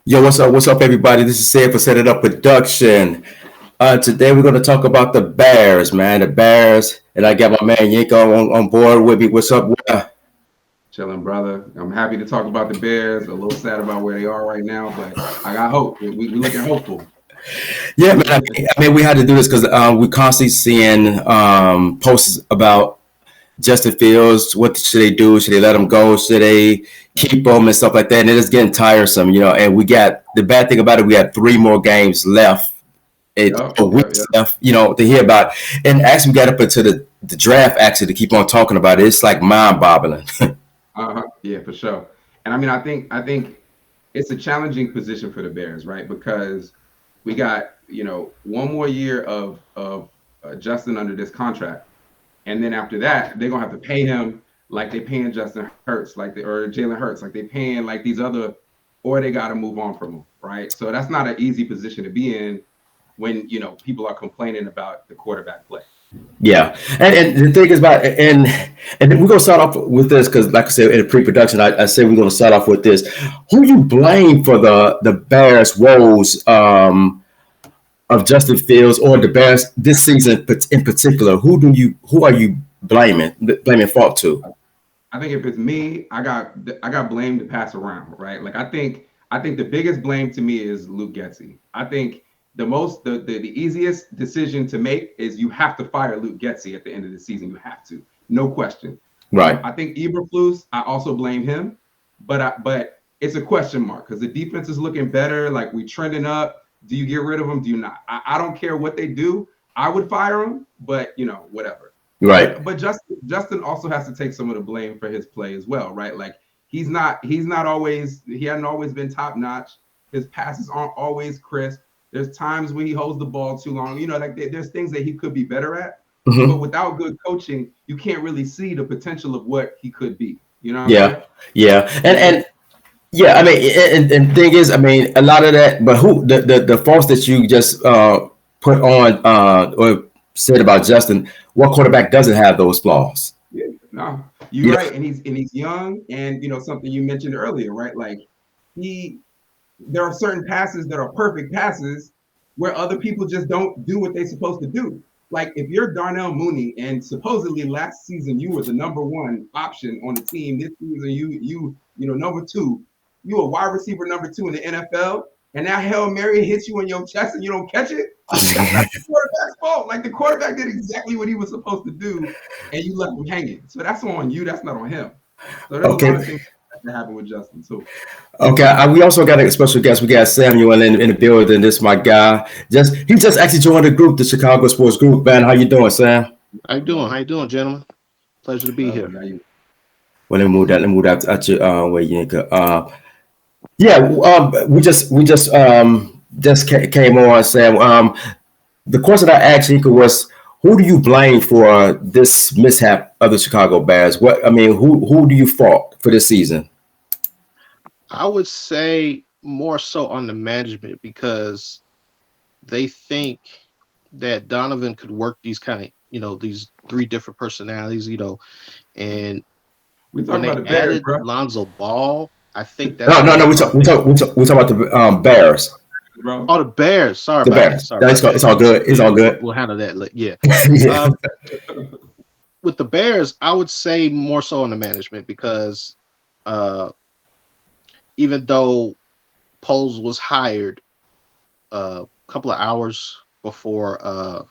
Yo, what's up? What's up, everybody? This is Sid for Set It Up Production. Today we're going to talk about the Bears, man. The Bears, and I got my man Yinko on board with me. What's up? Chilling, brother. I'm happy to talk about the Bears. A little sad about where they are right now, but I got hope. We looking hopeful. Yeah, man. I mean, we had to do this because we constantly seeing posts about Justin Fields. What should they do? Should they let him go? Should they keep him and stuff like that? And it is getting tiresome, And we got the bad thing about it. We got 3 more games left. A Yep, week yep, yep. left, to hear about. And as we got up into the draft, actually, to keep on talking about it, it's like mind boggling. Yeah, for sure. And I mean, I think it's a challenging position for the Bears, right? Because we got one more year of Justin under this contract, and then after that, they're gonna have to pay him like they paying Justin Hurts, or Jalen Hurts, like they paying like these other, or they got to move on from him, right? So that's not an easy position to be in when people are complaining about the quarterback play. Yeah, and the thing is about and we're gonna start off with this because, like I said, in the pre-production, I said we're gonna start off with this. Who you blame for the Bears' woes of Justin Fields or the Bears this season in particular? Who are you blaming fault to? I think if it's me, I got blamed to pass around, right? Like I think the biggest blame to me is Luke Getzey. I think the easiest decision to make is you have to fire Luke Getzey at the end of the season. You have to, no question. Right. I think Eberflus, I also blame him, but it's a question mark because the defense is looking better. Like we trending up. Do you get rid of them? Do you not? I don't care what they do. I would fire them, but whatever. Right. But Justin also has to take some of the blame for his play as well, right? Like he's not always he hadn't always been top notch. His passes aren't always crisp. There's times when he holds the ball too long. Like there's things that he could be better at. But Hmm. without good coaching, you can't really see the potential of what he could be. You know what I'm Yeah. saying? Yeah. So And yeah, I mean, and thing is, I mean, a lot of that, but who the faults that you just put on or said about Justin, what quarterback doesn't have those flaws? yeah, no, you're You right, and he's young, and something you mentioned earlier, right? Like he there are certain passes that are perfect passes where other people just don't do what they're supposed to do. Like if you're Darnell Mooney and supposedly last season you were the number one option on the team, this season number two, you a wide receiver number two in the NFL, and that Hail Mary hits you in your chest and you don't catch it. That's the quarterback's fault. Like the quarterback did exactly what he was supposed to do, and you left him hanging. So that's on you. That's not on him. So there's a lot okay? of things that happen with Justin too. Okay, we also got a special guest. We got Samuel in the building. This my guy. He just actually joined the group, the Chicago Sports Group. Man, how you doing, Sam? How you doing? How you doing, gentlemen? Pleasure to be here. Now you Well, let me move that out your way, Yinka. Yeah, we just came on, Sam. The question I asked Yinka was, who do you blame for this mishap of the Chicago Bears? What I mean, who do you fault for this season? I would say more so on the management because they think that Donovan could work these kind of, these three different personalities, and we when talking about they the Bears, added bro. Lonzo Ball, I think that's No, where no, they no. We talk about the Bears. Bro. Oh, the Bears. Sorry The about that. Bears. Sorry No, about that. it's all good. It's Yeah, all we'll, good. we'll handle that. Yeah. Yeah. Um, with the Bears, I would say more so on the management because uh, even though Poles was hired a couple of hours before uh,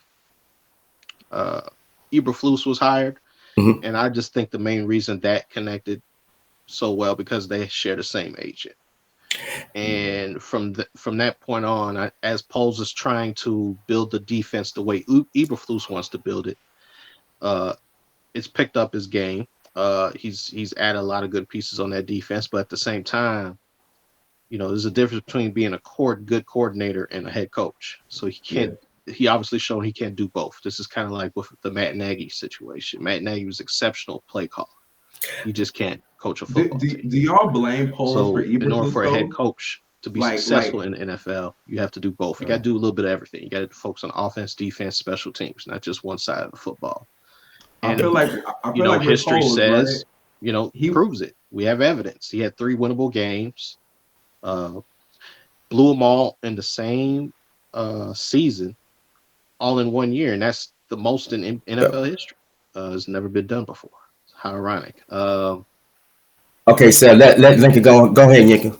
Eberflus was hired, Mhm. and I just think the main reason that connected so well because they share the same agent. And from that point on, as Poles is trying to build the defense the way Eberflus wants to build it, uh, it's picked up his game. He's added a lot of good pieces on that defense, but at the same time, there's a difference between being a good coordinator and a head coach. So he Yeah. can't. He obviously shown he can't do both. This is kind of like with the Matt Nagy situation. Matt Nagy was exceptional play call. You just can't coach a Do, football do, team. do y'all blame Poles for So in order Eberflus for a head though? coach to be Like successful in the NFL, you have to do both. You got uh, to do a little bit of everything. You got to focus on offense, defense, special teams, not just one side of the football. I feel And like I feel like with history Poles, right? says, He proves it. We have evidence. He had three winnable games. Uh, blew them all in the same season, all in 1 year, and that's the most in NFL history. It's never been done before. How ironic. Okay, so let Lincoln go ahead, Lincoln.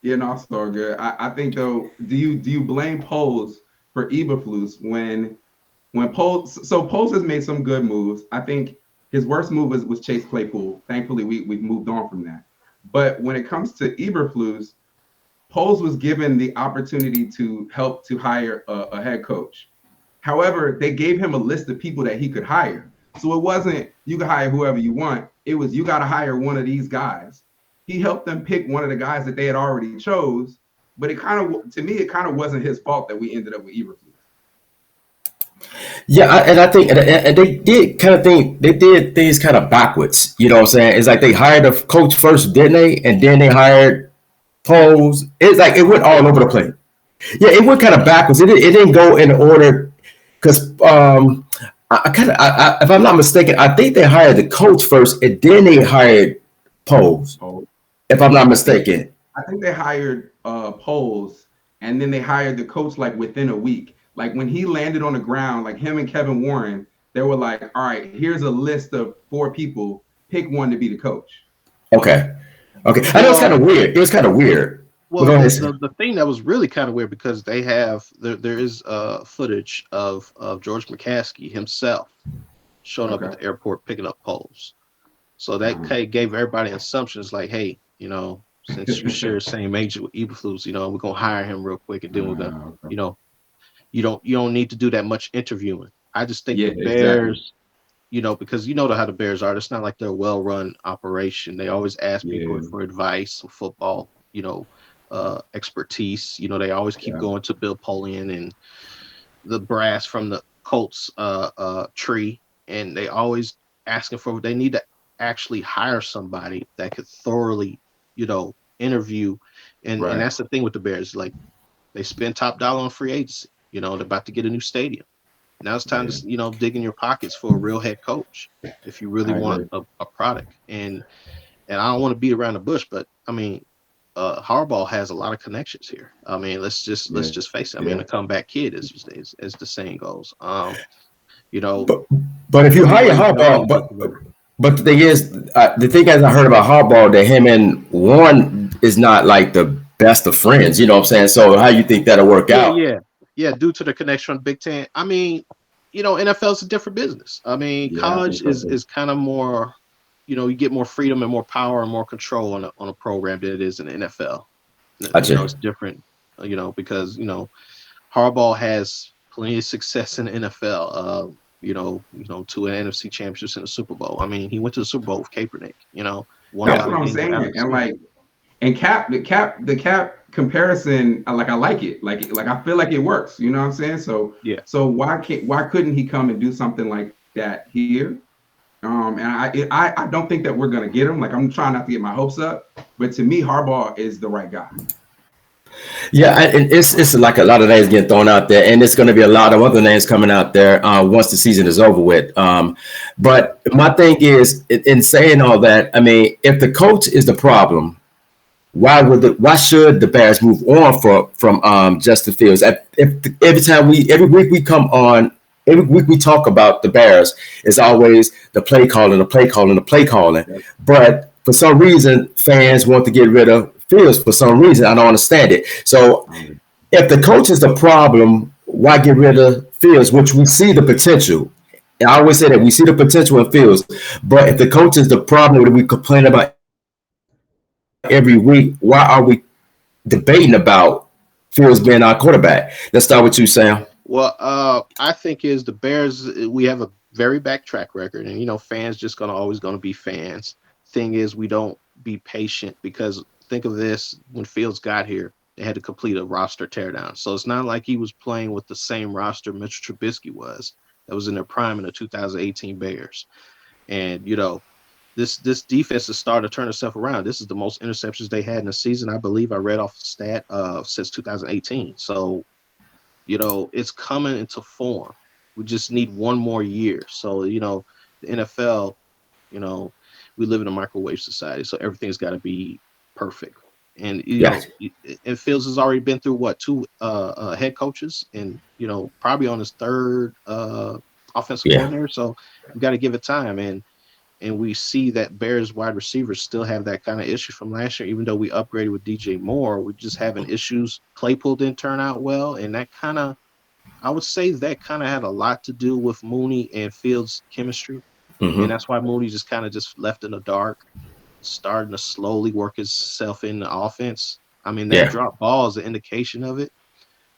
Yeah, no, it's all good. I think though, do you blame Poles for Eberflus when Poles has made some good moves. I think his worst move was Chase Claypool. Thankfully, we've moved on from that. But when it comes to Eberflus, Poles was given the opportunity to help to hire a head coach. However, they gave him a list of people that he could hire. So it wasn't you can hire whoever you want. It was you got to hire one of these guys. He helped them pick one of the guys that they had already chose. But it kind of, to me, it kind of wasn't his fault that we ended up with Eberflus. Yeah, and I think and they did kind of think they did things kind of backwards. You know what I'm saying? It's like they hired a coach first, didn't they? And then they hired Poles. It's like it went all over the place. Yeah, it went kind of backwards. It didn't go in order because if I'm not mistaken, I think they hired the coach first and then they hired Poles. Oh, If I'm not mistaken. I think they hired Poles and then they hired the coach like within a week. Like when he landed on the ground, like him and Kevin Warren, they were like, all right, here's a list of 4 people. Pick one to be the coach. Okay. I know it's kind of weird. It was kind of weird. Well, Go ahead. the thing that was really kind of weird because they have there is footage of George McCaskey himself showing up at the airport picking up Poles. So that gave everybody assumptions like, hey, you know, since you share the same agent with Eberflus, you know, we're gonna hire him real quick and then we're gonna, you know, you don't need to do that much interviewing. I just think the Bears, exactly. You know, because you know how the Bears are. It's not like they're a well-run operation. They always ask people for advice, football, you know, expertise. You know, they always keep going to Bill Polian and the brass from the Colts tree, and they always asking for. They need to actually hire somebody that could thoroughly, you know, interview, and that's the thing with the Bears. Like they spend top dollar on free agency. You know, they're about to get a new stadium. Now it's time to, you know, dig in your pockets for a real head coach if you really want a product. And I don't want to beat around the bush, but I mean, Harbaugh has a lot of connections here. I mean, let's just face it. I mean, a comeback kid, as the saying goes. You know, but if you hire Harbaugh, but the thing is, I heard about Harbaugh that him and Warren is not like the best of friends. You know what I'm saying? So how you think that'll work out? Yeah, due to the connection from Big Ten. I mean, you know, NFL is a different business. I mean, college is kind of more, you know, you get more freedom and more power and more control on a program than it is in the NFL. You know, it's different, you know, because, you know, Harbaugh has plenty of success in the NFL, you know, 2 NFC championships in the Super Bowl. I mean, he went to the Super Bowl with Kaepernick, you know. That's what I'm saying. And like, and the cap comparison, like I like it. Like I feel like it works. You know what I'm saying? So So why couldn't he come and do something like that here? And I don't think that we're gonna get him. Like I'm trying not to get my hopes up, but to me, Harbaugh is the right guy. Yeah, and it's like a lot of names getting thrown out there, and it's going to be a lot of other names coming out there once the season is over with. But my thing is, in saying all that, I mean, if the coach is the problem, why should the Bears move on from Justin Fields? Every week we come on, every week we talk about the Bears, it's always the play calling. But for some reason, fans want to get rid of Fields for some reason. I don't understand it. So if the coach is the problem, why get rid of Fields, which we see the potential? And I always say that we see the potential in Fields, but if the coach is the problem that we complain about every week, why are we debating about Fields being our quarterback? Let's start with you, Sam. Well, I think is the Bears, we have a very back track record, and, you know, fans just always going to be fans. Thing is, we don't be patient because think of this, when Fields got here, they had to complete a roster teardown. So it's not like he was playing with the same roster Mitchell Trubisky was. That was in their prime in the 2018 Bears. And, you know, this defense has started to turn itself around. This is the most interceptions they had in the season, I believe. I read off the stat since 2018. So, you know, it's coming into form. We just need one more year. So, you know, the NFL, you know, we live in a microwave society, so everything's got to be perfect. And Yes. and Fields has already been through what, two head coaches, and probably on his third offensive Yeah. coordinator. So you got to give it time, and we see that Bears wide receivers still have that kind of issue from last year. Even though we upgraded with DJ Moore, we're just having issues. Claypool didn't turn out well, and that kind of, I would say that kind of had a lot to do with Mooney and Fields' chemistry, Mhm. and that's why Mooney just kind of just left in the dark, starting to slowly work himself in the offense. I mean, that Yeah. drop ball is an indication of it.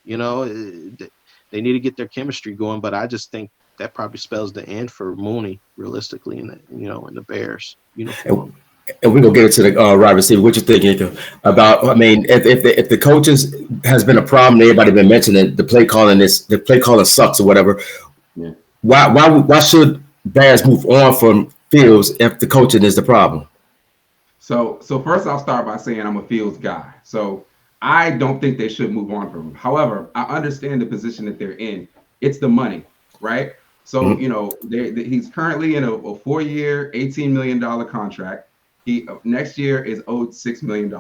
They need to get their chemistry going, but I just think that probably spells the end for Mooney, realistically, in the Bears uniform. And we're gonna get into the wide receiver. What you think, Nico, about? I mean, if the coaches has been a problem, everybody been mentioning the play calling sucks or whatever. Yeah. Why should Bears move on from Fields if the coaching is the problem? So first I'll start by saying I'm a Fields guy. So I don't think they should move on from him. However, I understand the position that they're in. It's the money, right? So, he's currently in a 4-year, $18 million contract. He next year is owed $6 million.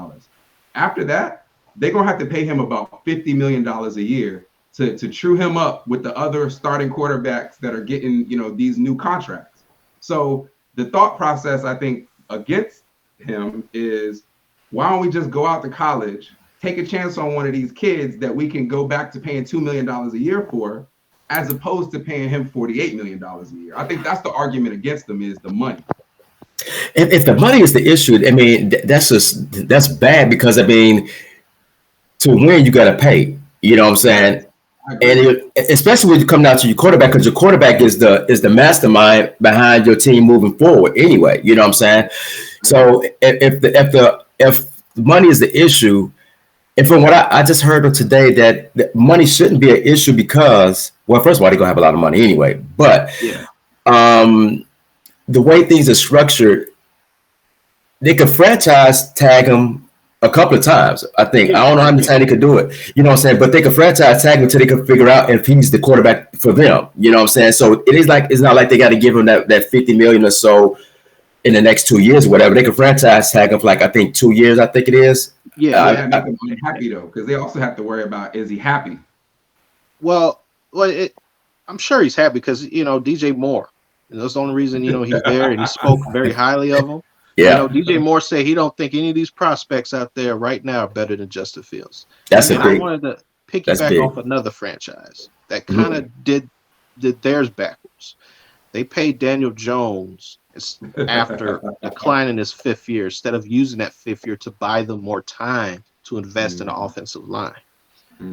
After that, they're gonna have to pay him about $50 million a year to true him up with the other starting quarterbacks that are getting, these new contracts. So the thought process, I think, against him is, why don't we just go out to college, take a chance on one of these kids that we can go back to paying $2 million a year for, as opposed to paying him $48 million a year. I think that's the argument against them, is the money. If the money is the issue, I mean, that's bad, because I mean, to win you got to pay. You know what I'm saying? And especially when you come down to your quarterback, because your quarterback is the mastermind behind your team moving forward. Anyway, you know what I'm saying? So if the money is the issue, and from what I just heard of today, that money shouldn't be an issue because, well, first of all, they're gonna have a lot of money anyway. But the way things are structured, they could franchise tag him a couple of times. I think I don't know how many times they could do it. You know what I'm saying? But they could franchise tag him until they can figure out if he's the quarterback for them. You know what I'm saying? So it's not like they got to give him that $50 million or so in the next 2 years or whatever. They could franchise tag him for, like, I think 2 years. I think it is. Yeah, make him happy though, because they also have to worry about, is he happy? Well, I'm sure he's happy because DJ Moore. And that's the only reason he's there, and he spoke very highly of him. Yeah. DJ Moore said he don't think any of these prospects out there right now are better than Justin Fields. I wanted to piggyback off another franchise that kind of did theirs backwards. They paid Daniel Jones after declining his 5th year, instead of using that 5th year to buy them more time to invest in the offensive line.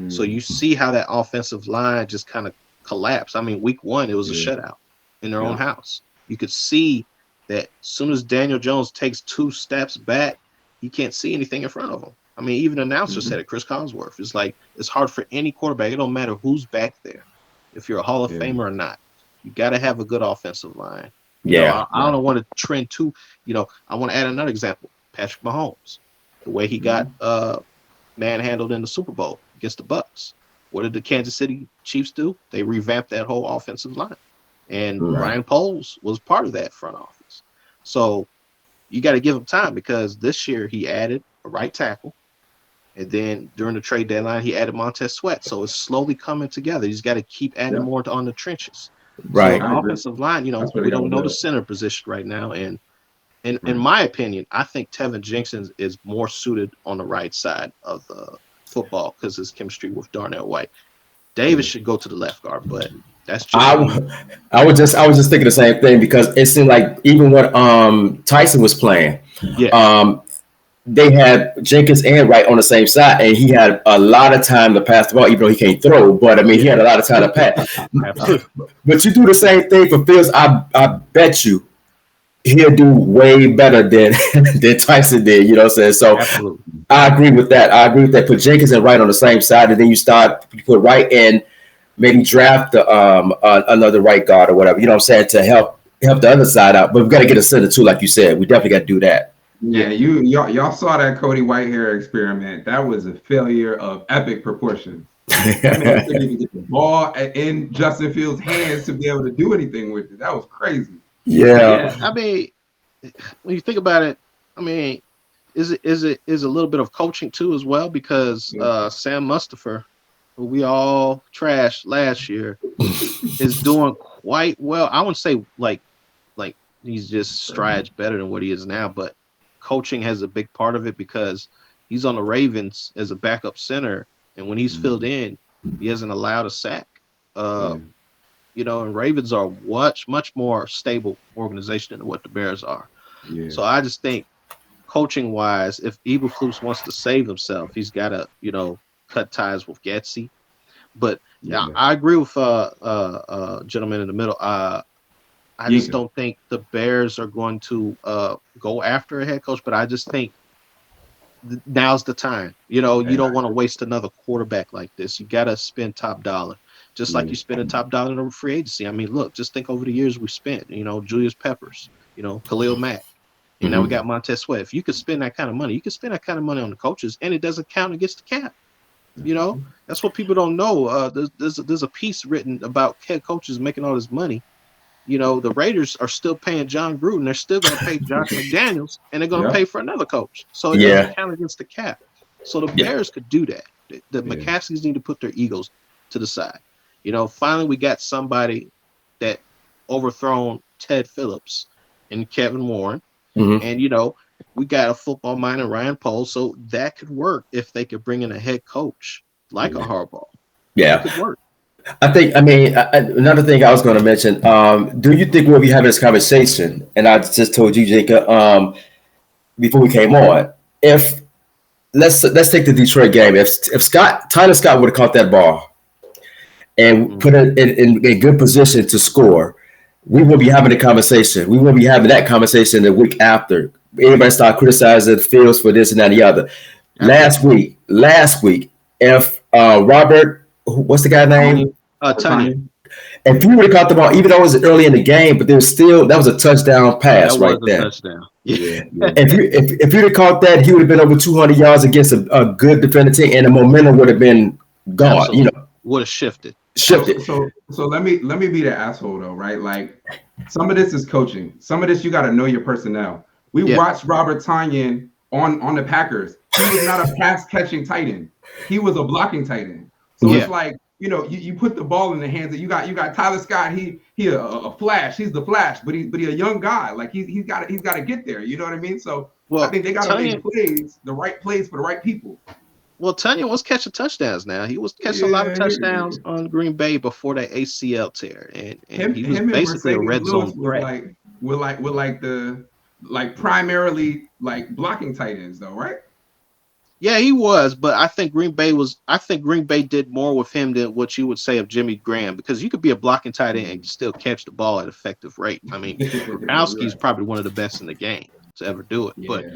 So you see how that offensive line just kind of collapsed. I mean, week 1, it was a shutout in their own house. You could see that as soon as Daniel Jones takes 2 steps back, he can't see anything in front of him. I mean, even the announcer said it, Chris Collinsworth. It's like, it's hard for any quarterback. It don't matter who's back there, if you're a Hall of Famer or not. You got to have a good offensive line. I don't want to trend too. I want to add another example. Patrick Mahomes, the way he got manhandled in the Super Bowl against the Bucs. What did the Kansas City Chiefs do? They revamped that whole offensive line, and Ryan Poles was part of that front office. So you got to give him time, because this year he added a right tackle, and then during the trade deadline he added Montez Sweat. So it's slowly coming together. He's got to keep adding more on the trenches. Right. So the offensive line, we don't know the center position right now, and in my opinion, I think Tevin Jenkins is more suited on the right side of the football because his chemistry with Darnell White. Davis should go to the left guard, but that's just I was just thinking the same thing, because it seemed like even when Tyson was playing, they had Jenkins and Wright on the same side, and he had a lot of time to pass the ball, even though he can't throw. But I mean, he had a lot of time to pass. But you do the same thing for Fields. I bet you he'll do way better than Tyson did. You know what I'm saying? So absolutely. I agree with that. Put Jenkins and Wright on the same side, and then you put Wright in, maybe draft another right guard or whatever. You know what I'm saying, to help the other side out. But we've got to get a center too, like you said. We definitely got to do that. Yeah, y'all saw that Cody Whitehair experiment. That was a failure of epic proportions. That man couldn't even get the ball in Justin Fields' hands to be able to do anything with it. That was crazy. Yeah. I mean, when you think about it, I mean, is it a little bit of coaching too as well, because Sam Mustipher, who we all trashed last year, is doing quite well. I wouldn't say like he's just strides better than what he is now, but coaching has a big part of it because he's on the Ravens as a backup center, and when he's filled in, he hasn't allowed a sack. You know, and Ravens are much more stable organization than what the Bears are. Yeah. So I just think, coaching wise, if Eberflus wants to save himself, he's got to, you know, cut ties with Getsy. But yeah, I agree with gentleman in the middle. I just don't think the Bears are going to go after a head coach, but I just think now's the time. You know, you don't want to waste another quarterback like this. You got to spend top dollar. Just like you spend a top dollar on free agency. I mean, look, just think over the years we spent, you know, Julius Peppers, you know, Khalil Mack. And now we got Montez Sweat. If you could spend that kind of money, you can spend that kind of money on the coaches, and it doesn't count against the cap. You know, that's what people don't know. There's a piece written about head coaches making all this money. You know, the Raiders are still paying John Gruden. They're still going to pay Josh McDaniels, and they're going to pay for another coach. So it doesn't count against the cap. So the Bears could do that. The McCaskies need to put their egos to the side. You know, finally we got somebody that overthrown Ted Phillips and Kevin Warren. And, you know, we got a football mind in Ryan Poles, so that could work if they could bring in a head coach like a Harbaugh. That could work. I mean, another thing I was going to mention, do you think we'll be having this conversation? And I just told you, Jacob, before we came on, if let's take the Detroit game. If Tyler Scott would have caught that ball and put it in a good position to score, we will be having a conversation. We will be having that conversation the week after. Everybody start criticizing Fields for this and that and the other. Last week, if Robert, what's the guy's name? Tonyan. If you would have caught the ball, even though it was early in the game, but there was still, that was a touchdown pass right there. Touchdown. If you'd have caught that, he would have been over 200 yards against a good defending team, and the momentum would have been gone. Absolutely. You know, would have shifted. So let me be the asshole though, right? Like, some of this is coaching. Some of this you got to know your personnel. We watched Robert Tonyan on the Packers. He was not a pass catching tight end. He was a blocking tight end. So it's like, you know, you put the ball in the hands of you got Tyler Scott. He a flash. He's the flash, but he a young guy. Like he's got to get there. You know what I mean? So I think they got to make plays, the right plays for the right people. Well, Tonyan was catching touchdowns now. He was catching a lot of touchdowns on Green Bay before that ACL tear. And he was basically a red zone threat. With primarily blocking tight ends though, right? Yeah, he was, but I think Green Bay did more with him than what you would say of Jimmy Graham, because you could be a blocking tight end and still catch the ball at effective rate. I mean, Gronkowski's probably one of the best in the game to ever do it. But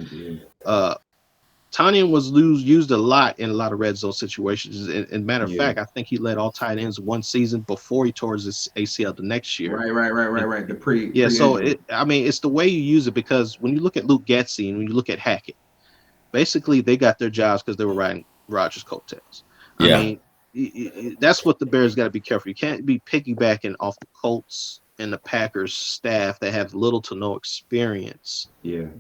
Tonyan was used a lot in a lot of red zone situations. And matter of fact, I think he led all tight ends one season before he tore his ACL the next year. Right. So it's the way you use it, because when you look at Luke Getsy and when you look at Hackett, basically they got their jobs because they were riding Rodgers' coattails. I mean, that's what the Bears got to be careful. You can't be piggybacking off the Colts and the Packers staff that have little to no experience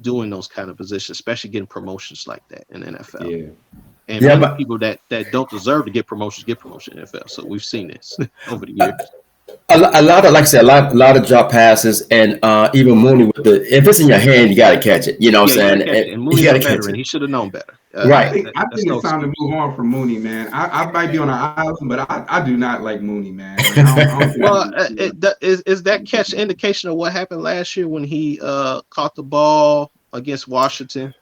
doing those kind of positions, especially getting promotions like that in the NFL. And people that don't deserve to get promotions in the NFL. So we've seen this over the years. A lot of, like I said, a lot of drop passes, and even Mooney if it's in your hand, you got to catch it. You know what I'm saying? And Mooney's a veteran. He should have known better. Right. I think it's time to move on from Mooney, man. I might be on an island, but I do not like Mooney, man. Is that catch an indication of what happened last year when he caught the ball against Washington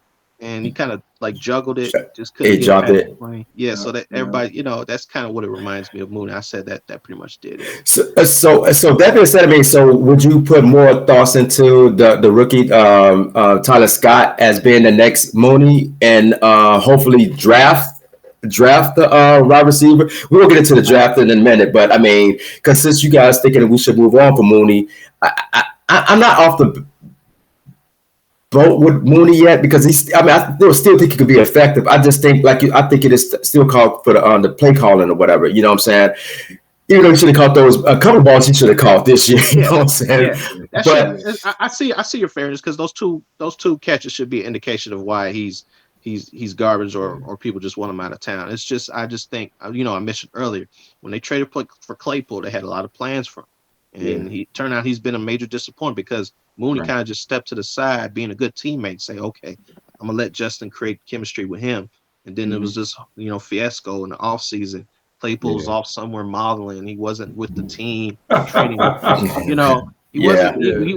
and he kind of juggled it, just couldn't get dropped it. So that everybody, that's kind of what it reminds me of Mooney. I said that pretty much did it. So that being said, I mean, so would you put more thoughts into the rookie Tyler Scott as being the next Mooney, and hopefully draft the wide receiver? We will get into the draft in a minute, but I mean, because since you guys thinking that we should move on from Mooney, I'm not off the boat with Mooney yet, because I still think he could be effective. I just think I think it is still called for the play calling or whatever. You know what I'm saying? Even though he should have caught those a couple balls, he should have caught this year. You know what I'm saying? Yeah, that But should, I see your fairness because those two catches should be an indication of why he's garbage or people just want him out of town. It's just I just think I mentioned earlier when they traded for Claypool, they had a lot of plans for him, and he turned out he's been a major disappointment because Mooney kind of just stepped to the side, being a good teammate, say, okay, I'm gonna let Justin create chemistry with him, and then it was this fiasco in the offseason. Claypool was off somewhere modeling. He wasn't with the team training. He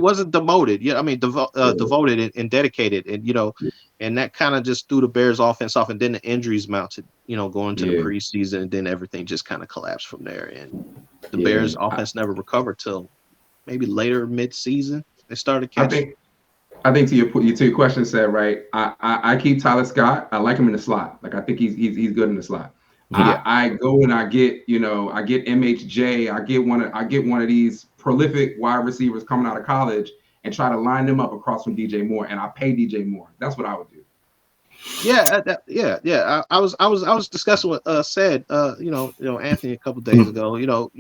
wasn't demoted. Yeah, I mean devoted and dedicated, and and that kind of just threw the Bears offense off. And then the injuries mounted. Going to the preseason, and then everything just kind of collapsed from there. And the Bears offense never recovered till maybe later mid-season. They started catching. I think to your question, said right. I keep Tyler Scott. I like him in the slot. Like I think he's good in the slot. Yeah. I go and I get MHJ. I get one of these prolific wide receivers coming out of college and try to line them up across from DJ Moore, and I pay DJ Moore. That's what I would do. Yeah. I was discussing what Anthony a couple days ago.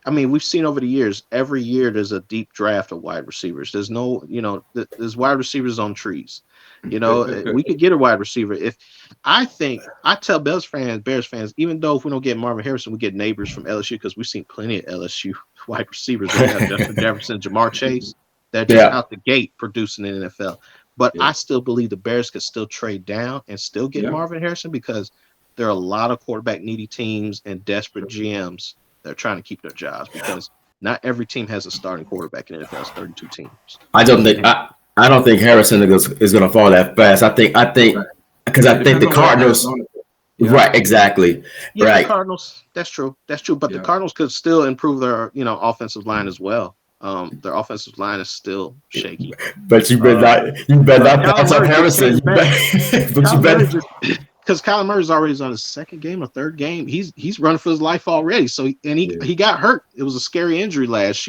We've seen over the years, every year there's a deep draft of wide receivers. There's there's wide receivers on trees. We could get a wide receiver. I tell Bears fans, even though if we don't get Marvin Harrison, we get neighbors from LSU because we've seen plenty of LSU wide receivers. Justin Jefferson, Jamar Chase, they're just out the gate producing in the NFL. But I still believe the Bears could still trade down and still get Marvin Harrison because there are a lot of quarterback needy teams and desperate GMs that are trying to keep their jobs because not every team has a starting quarterback in the NFL's 32 teams. I don't think Harrison is going to fall that fast. I think because I think the Cardinals. Right, exactly. Yeah, right. The Cardinals. That's true. But the Cardinals could still improve their offensive line as well. Their offensive line is still shaky. But you better not pass up Harrison. Because Kyler Murray's already on his second game or third game. He's running for his life already. So he got hurt. It was a scary injury last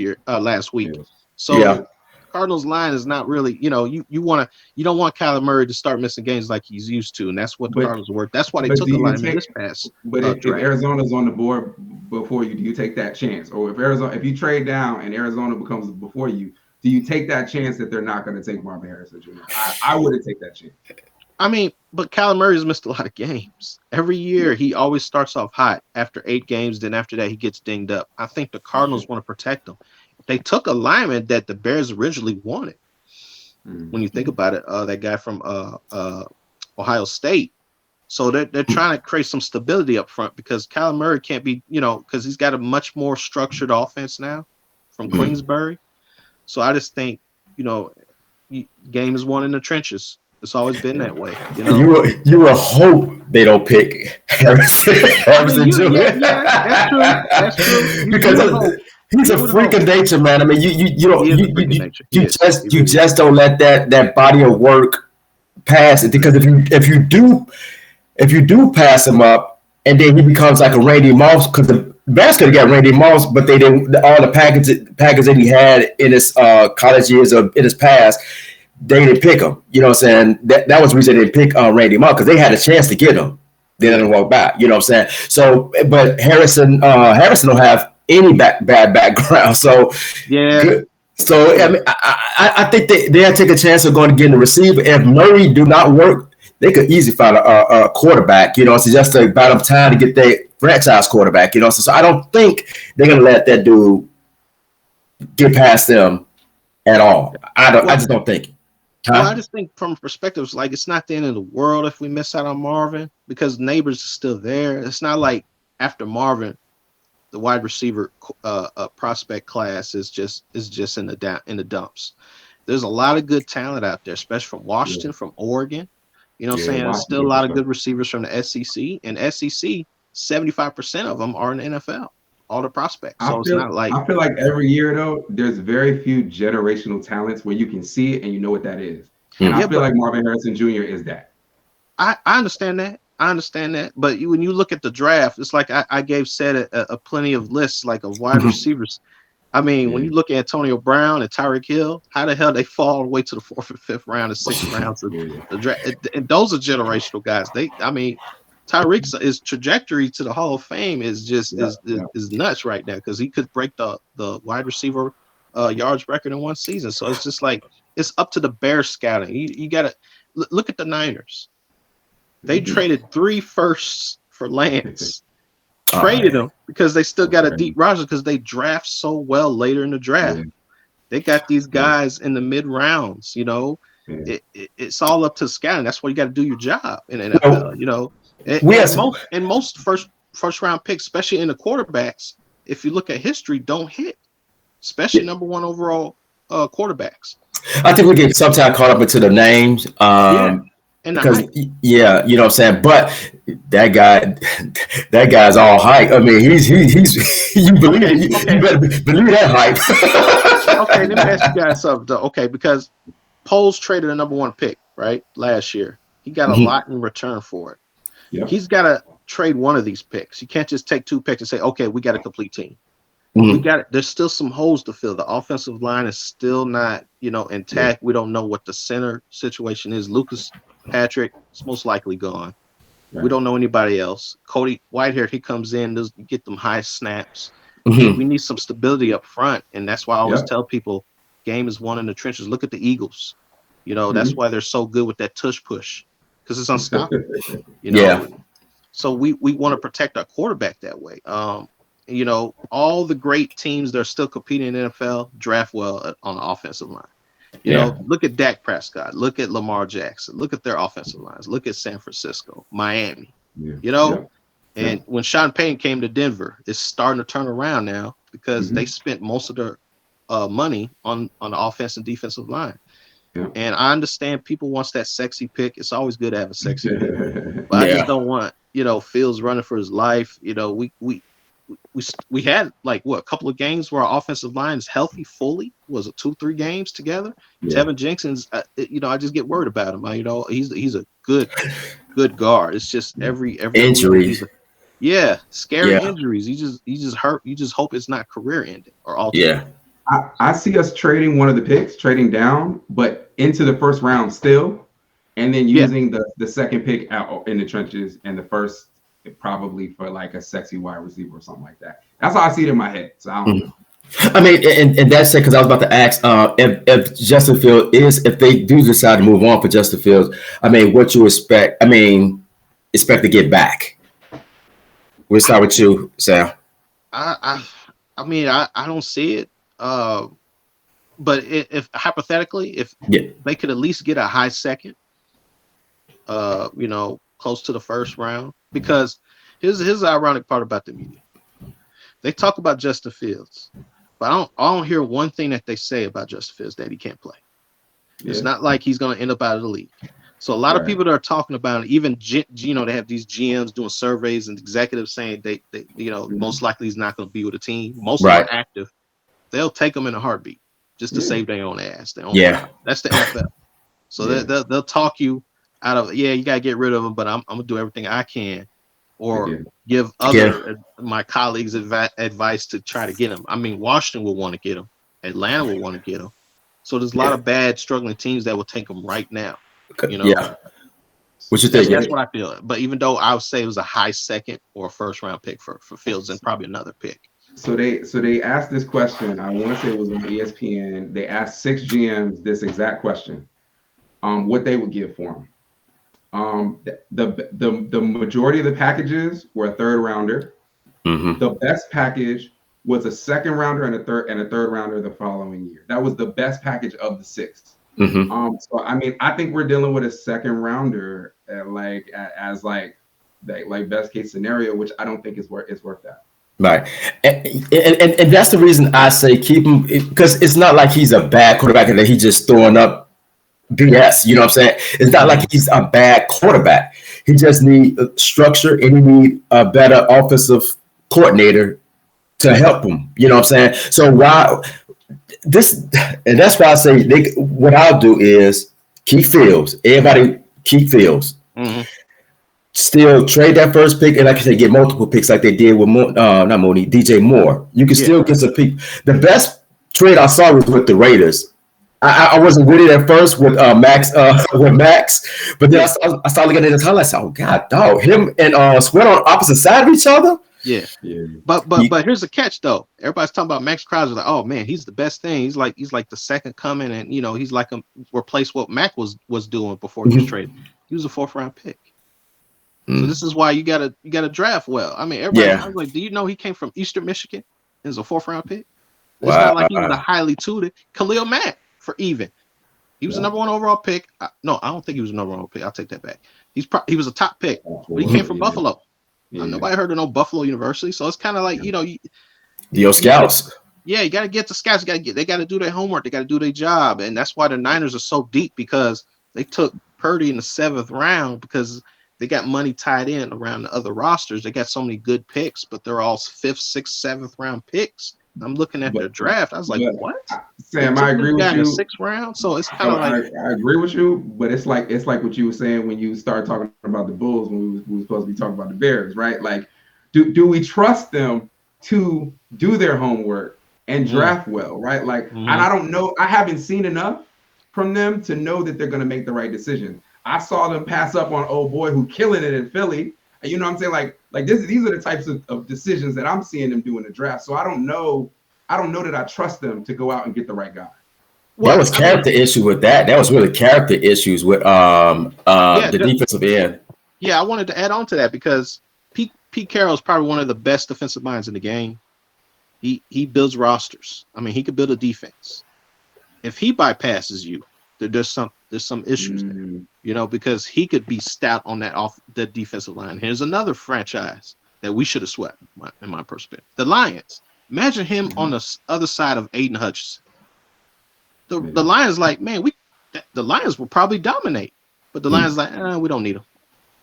week. So Cardinals line is not really, you don't want Kyler Murray to start missing games like he's used to, and that's what the Cardinals work. That's why they took a lineman this pass. But if Arizona's on the board before you, do you take that chance? Or if you trade down and Arizona becomes before you, do you take that chance that they're not going to take Marvin Harrison Jr.? I wouldn't take that chance. I mean, but Kyler Murray's missed a lot of games. Every year, he always starts off hot. After 8 games, then after that, he gets dinged up. I think the Cardinals want to protect him. They took a lineman that the Bears originally wanted. When you think about it, that guy from Ohio State. So they're trying to create some stability up front because Kyler Murray can't be, because he's got a much more structured offense now from Queensbury. So I just think, game is won in the trenches. It's always been that way. You will hope they don't pick Harrison Jr. That's true. Because he's a freak of nature, man. I mean, you just don't let that body of work pass it because if you do pass him up and then he becomes like a Randy Moss because the Bears could have got Randy Moss, but they didn't. All the package that he had in his college years or in his past. They didn't pick him. You know what I'm saying? That was the reason they didn't pick Randy Moss because they had a chance to get him. They didn't walk back. You know what I'm saying? So, but Harrison don't have any bad background. So, good. So, I mean, I think they'll take a chance of going to get the receiver. If Murray do not work, they could easily find a quarterback. So just about them time to get their franchise quarterback. So I don't think they're gonna let that dude get past them at all. I just don't think. Well, I just think from perspectives, like it's not the end of the world if we miss out on Marvin because Neighbors is still there. It's not like after Marvin, the wide receiver prospect class is just in the dumps. There's a lot of good talent out there, especially from Washington, from Oregon. You know what I'm saying? There's still a lot of good receivers from the SEC, and SEC, 75% of them are in the NFL. All the prospects. So I feel like every year though, there's very few generational talents where you can see it and you know what that is. And I feel like Marvin Harrison Jr. is that. I understand that. But when you look at the draft, it's like I gave Seth a plenty of lists like of wide receivers. I mean, when you look at Antonio Brown and Tyreek Hill, how the hell they fall all the way to the 4th and 5th round and 6th rounds of the draft? And those are generational guys. Tyreek's trajectory to the Hall of Fame is just is nuts right now because he could break the wide receiver yards record in one season. So it's just like it's up to the Bears scouting. You got to look at the Niners. They traded 3 firsts for Lance. Traded them because they still got a deep roster because they draft so well later in the draft. They got these guys in the mid rounds. You know, it's all up to scouting. That's why you got to do your job in NFL. You know, and most first round picks, especially in the quarterbacks, if you look at history, don't hit, especially number 1 overall quarterbacks. I think we get sometimes caught up into the names. Because you know what I'm saying, but that guy's all hype. I mean, he's you believe you better believe that hype. Okay, let me ask you guys something though. Okay, because Poles traded a number 1 pick right last year. He got a lot in return for it. Yep. He's got to trade one of these picks. You can't just take 2 picks and say, okay, we got a complete team. We got it. There's still some holes to fill. The offensive line is still not, intact. We don't know what the center situation is. Lucas Patrick is most likely gone. Right. We don't know anybody else. Cody Whitehair, he comes in, does get them high snaps. We need some stability up front, and that's why I always tell people, game is won in the trenches. Look at the Eagles. That's why they're so good with that tush push because it's unstoppable. So we want to protect our quarterback that way. All the great teams that are still competing in the NFL draft well on the offensive line. Look at Dak Prescott. Look at Lamar Jackson. Look at their offensive lines. Look at San Francisco, Miami. And when Sean Payton came to Denver, it's starting to turn around now because they spent most of their money on the offense and defensive line. And I understand people wants that sexy pick. It's always good to have a sexy pick, but I just don't want Fields running for his life. We had a couple of games where our offensive line is healthy fully. Was it 2-3 games together? Tevin Jenkins, I just get worried about him. He's a good guard. It's just every injuries. Scary injuries. He just hurt. You just hope it's not career ending or alternate. I see us trading one of the picks, trading down, but into the first round still, and then using the second pick out in the trenches and the first probably for like a sexy wide receiver or something like that. That's how I see it in my head. So I don't know. I mean, and that's it because I was about to ask if Justin Fields if they do decide to move on for Justin Fields, I mean, what you expect? I mean, expect to get back. We'll start with you, Sam. I mean, I don't see it. But if hypothetically, if they could at least get a high second, close to the first round, because here's the ironic part about the media. They talk about Justin Fields, but I don't hear one thing that they say about Justin Fields that he can't play. It's not like he's going to end up out of the league. So a lot of people that are talking about it, even they have these GMs doing surveys and executives saying they most likely he's not going to be with the team. Most of them are active. They'll take them in a heartbeat just to save their own ass. That's the NFL. So they'll talk you out of you got to get rid of him, but I'm gonna do everything I can, or give other my colleagues advice to try to get him. I mean, Washington will want to get him, Atlanta will want to get him. So there's a lot of bad struggling teams that will take him right now. What you think? That's what I feel. But even though I would say it was a high second or a first round pick for Fields and probably another pick. So they asked this question. I want to say it was on ESPN. They asked 6 GMs this exact question. What they would give for him. The majority of the packages were a 3rd rounder. The best package was a 2nd rounder and a third rounder the following year. That was the best package of the 6. So I mean, I think we're dealing with a 2nd rounder as best case scenario, which I don't think is worth that. Right, and that's the reason I say keep him, because it's not like he's a bad quarterback and that he's just throwing up BS. You know what I'm saying? It's not like he's a bad quarterback. He just needs structure and he needs a better offensive coordinator to help him. You know what I'm saying? So and that's why I say what I'll do is keep Fields. Everybody keep Fields. Still trade that first pick, and like I said, get multiple picks like they did with DJ Moore. You can still get some pick. The best trade I saw was with the Raiders. I wasn't with it at first with Max, but then I started looking at his highlights. Oh God, dog, him and Sweat on opposite side of each other. Yeah. Yeah. But here's the catch though. Everybody's talking about Max Crosby, like, oh man, he's the best thing. He's like the second coming, and he's like replace what Mac was doing before he was traded. He was a 4th-round pick. So this is why you gotta draft well. I mean, everybody, I was like, do you know he came from Eastern Michigan as a 4th-round pick? It's not like he was a highly tutored Khalil Mack for even. He was a number 1 overall pick. No, I don't think he was a number 1 overall pick. I'll take that back. He was a top pick, but he came from Buffalo. Yeah. Nobody heard of no Buffalo University, so it's kind of like the scouts. Yeah, you got to get the scouts. They got to do their homework. They got to do their job, and that's why the Niners are so deep, because they took Purdy in the 7th round because they got money tied in around the other rosters. They got so many good picks, but they're all 5th, 6th, 7th round picks. I'm looking at their draft. I was like, what? Sam, I agree with you. In the 6th round, so it's kind of like I agree with you, but it's like what you were saying when you started talking about the Bulls when we were supposed to be talking about the Bears, right? Like, do we trust them to do their homework and draft well, right? Like, and I don't know, I haven't seen enough from them to know that they're going to make the right decision. I saw them pass up on old boy who killing it in Philly. You know what I'm saying? Like these are the types of decisions that I'm seeing them do in the draft. So I don't know that I trust them to go out and get the right guy. That was character issue with that. That was really character issues with the defensive end. Yeah, I wanted to add on to that because Pete Carroll is probably one of the best defensive minds in the game. He builds rosters. I mean, he could build a defense. If he bypasses you, there's some issues there, because he could be stout on that defensive line. Here's another franchise that we should have swept, in my perspective. The Lions. Imagine him on the other side of Aiden Hutchinson. The Lions, like, man, the Lions will probably dominate, but the Lions like, we don't need them.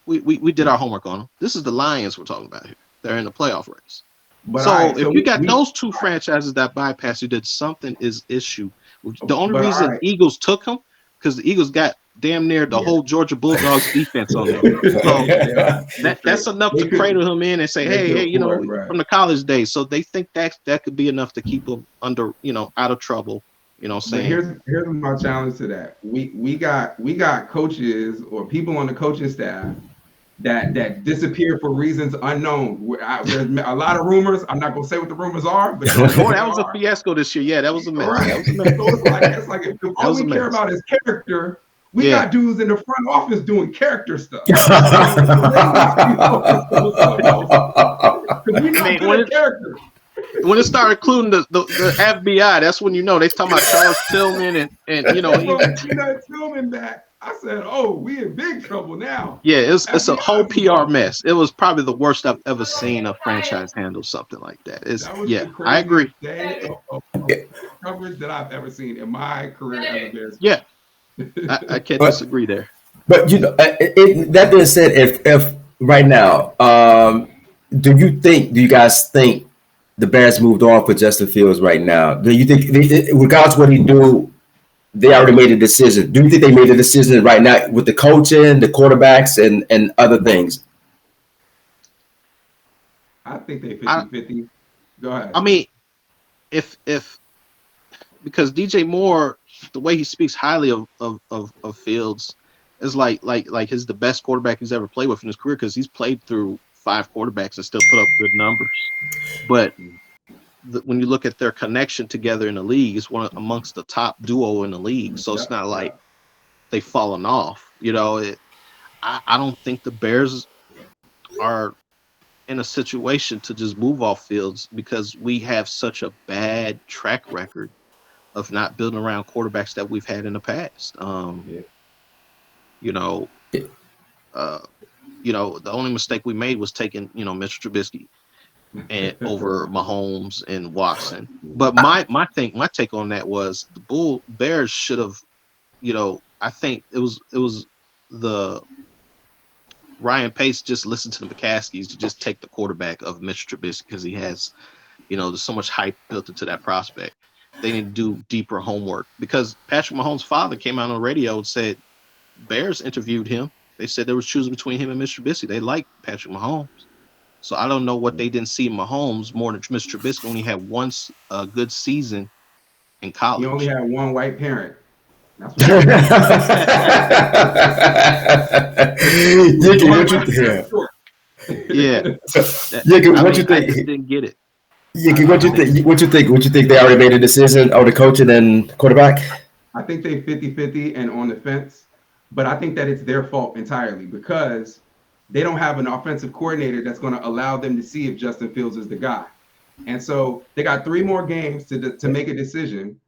We did our homework on them. This is the Lions we're talking about here. They're in the playoff race. But if you got those two franchises that bypass you, did something is issue. The only reason Eagles took him because the Eagles got damn near the whole Georgia Bulldogs defense on them. So that's enough to cradle him in and say, hey, from the college days. So they think that could be enough to keep him under, out of trouble. You know what I'm saying? Here's my challenge to that. We got coaches or people on the coaching staff that disappear for reasons unknown. There's a lot of rumors. I'm not gonna say what the rumors are, but that was a fiasco this year. Yeah, that was a mess. Right. That was a mess. So it's like if all we care about is character, we got dudes in the front office doing character stuff. Character. When it started including the FBI, that's when they talking about Charles Tillman and Tillman back. I said, "Oh, we in big trouble now." Yeah, it's a whole PR mess. It was probably the worst I've ever seen a franchise handle something like that. I agree. Coverage that I've ever seen in my career as a Bears. Yeah, I can't disagree there. But that being said, if right now, do you guys think the Bears moved on for Justin Fields right now? Do you think, regardless of what he do, they already made a decision? Do you think they made a decision right now with the coaching, the quarterbacks, and other things? I think they 50-50. Go ahead. I mean, if because DJ Moore, the way he speaks highly of Fields is like he's the best quarterback he's ever played with in his career because he's played through 5 quarterbacks and still put up good numbers. But when you look at their connection together in the league, it's one amongst the top duo in the league. So it's not like they've fallen off. I don't think the Bears are in a situation to just move off Fields because we have such a bad track record of not building around quarterbacks that we've had in the past. The only mistake we made was taking, Mr. Trubisky and over Mahomes and Watson. But my take on that was the Bears should have, I think it was the Ryan Pace just listened to the McCaskies to just take the quarterback of Mr. Trubisky because he has, there's so much hype built into that prospect. They need to do deeper homework because Patrick Mahomes' father came out on the radio and said Bears interviewed him. They said they was choosing between him and Mr. Trubisky. They like Patrick Mahomes. So I don't know what they didn't see in Mahomes more than Mr. Trubisky only had one good season in college. He only had one white parent. That's what Yicky, what you think? Yeah. Yicky, what you I just think? didn't get it. Yicky, what you think? What you think? What you think? They already made a decision on the coaching and quarterback? I think they 50-50 and on the fence, but I think that it's their fault entirely because they don't have an offensive coordinator that's going to allow them to see if Justin Fields is the guy. And so they got 3 more games to make a decision.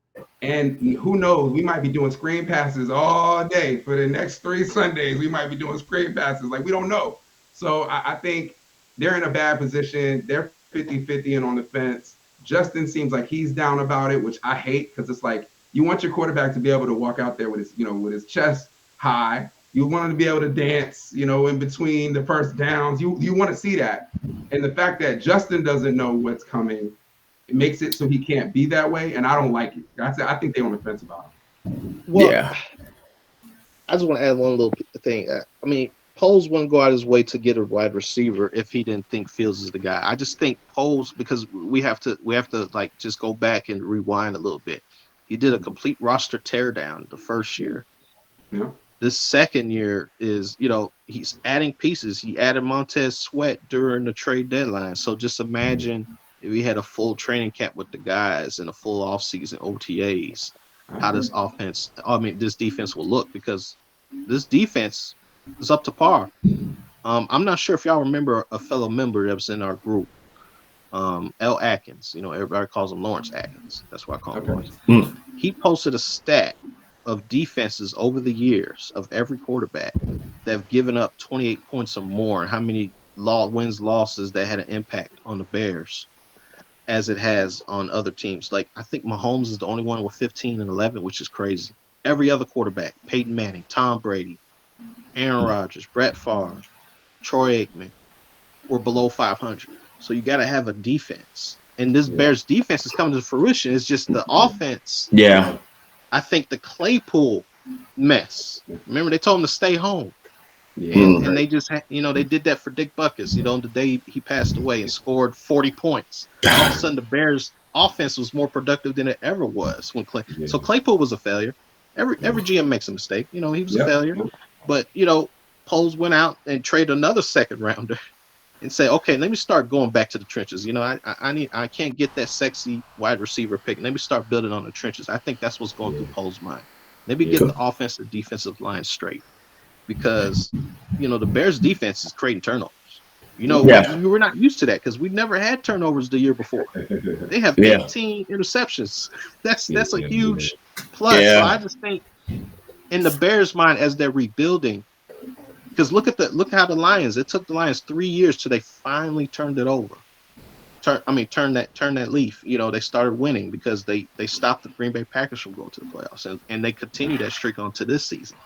And who knows, we might be doing screen passes all day for the next 3 Sundays. We might be doing screen passes. Like, we don't know. So I think they're in a bad position. They're 50-50 and on the fence. Justin seems like he's down about it, which I hate because it's like you want your quarterback to be able to walk out there with his, with his chest high. You want him to be able to dance, in between the first downs. You want to see that. And the fact that Justin doesn't know what's coming, it makes it so he can't be that way, and I don't like it. I think they're on the fence about it. Well, Yeah. I just want to add one little thing. I mean, Poles wouldn't go out his way to get a wide receiver if he didn't think Fields is the guy. I just think Poles, because we have to like just go back and rewind a little bit. He did a complete roster teardown the first year. Yeah. This second year is, he's adding pieces. He added Montez Sweat during the trade deadline. So just imagine if we had a full training camp with the guys and a full offseason OTAs, how this defense will look, because this defense is up to par. I'm not sure if y'all remember a fellow member that was in our group, L. Atkins. Everybody calls him Lawrence Atkins. That's why I call him Lawrence. He posted a stat of defenses over the years of every quarterback that have given up 28 points or more, and how many wins, losses that had an impact on the Bears as it has on other teams. Like, I think Mahomes is the only one with 15 and 11, which is crazy. Every other quarterback, Peyton Manning, Tom Brady, Aaron Rodgers, Brett Favre, Troy Aikman, were below 500. So you got to have a defense. And this Bears defense is coming to fruition. It's just the offense. Yeah. I think the Claypool mess. Remember, they told him to stay home. Yeah. And they just, they did that for Dick Butkus, the day he passed away and scored 40 points. All of a sudden, the Bears' offense was more productive than it ever was when So Claypool was a failure. Every GM makes a mistake. He was a failure. But, Poles went out and traded another second rounder and said, okay, let me start going back to the trenches. I can't get that sexy wide receiver pick. Let me start building on the trenches. I think that's what's going through Poles' mind. Let me get the offensive defensive line straight. Because, the Bears defense is creating turnovers. We were not used to that because we never had turnovers the year before. They have 18 interceptions. That's a huge plus. Yeah. So I just think in the Bears' mind as they're rebuilding, because look how the Lions, it took the Lions 3 years till they finally turned it over. Turn that leaf. They started winning because they stopped the Green Bay Packers from going to the playoffs, and they continue that streak on to this season.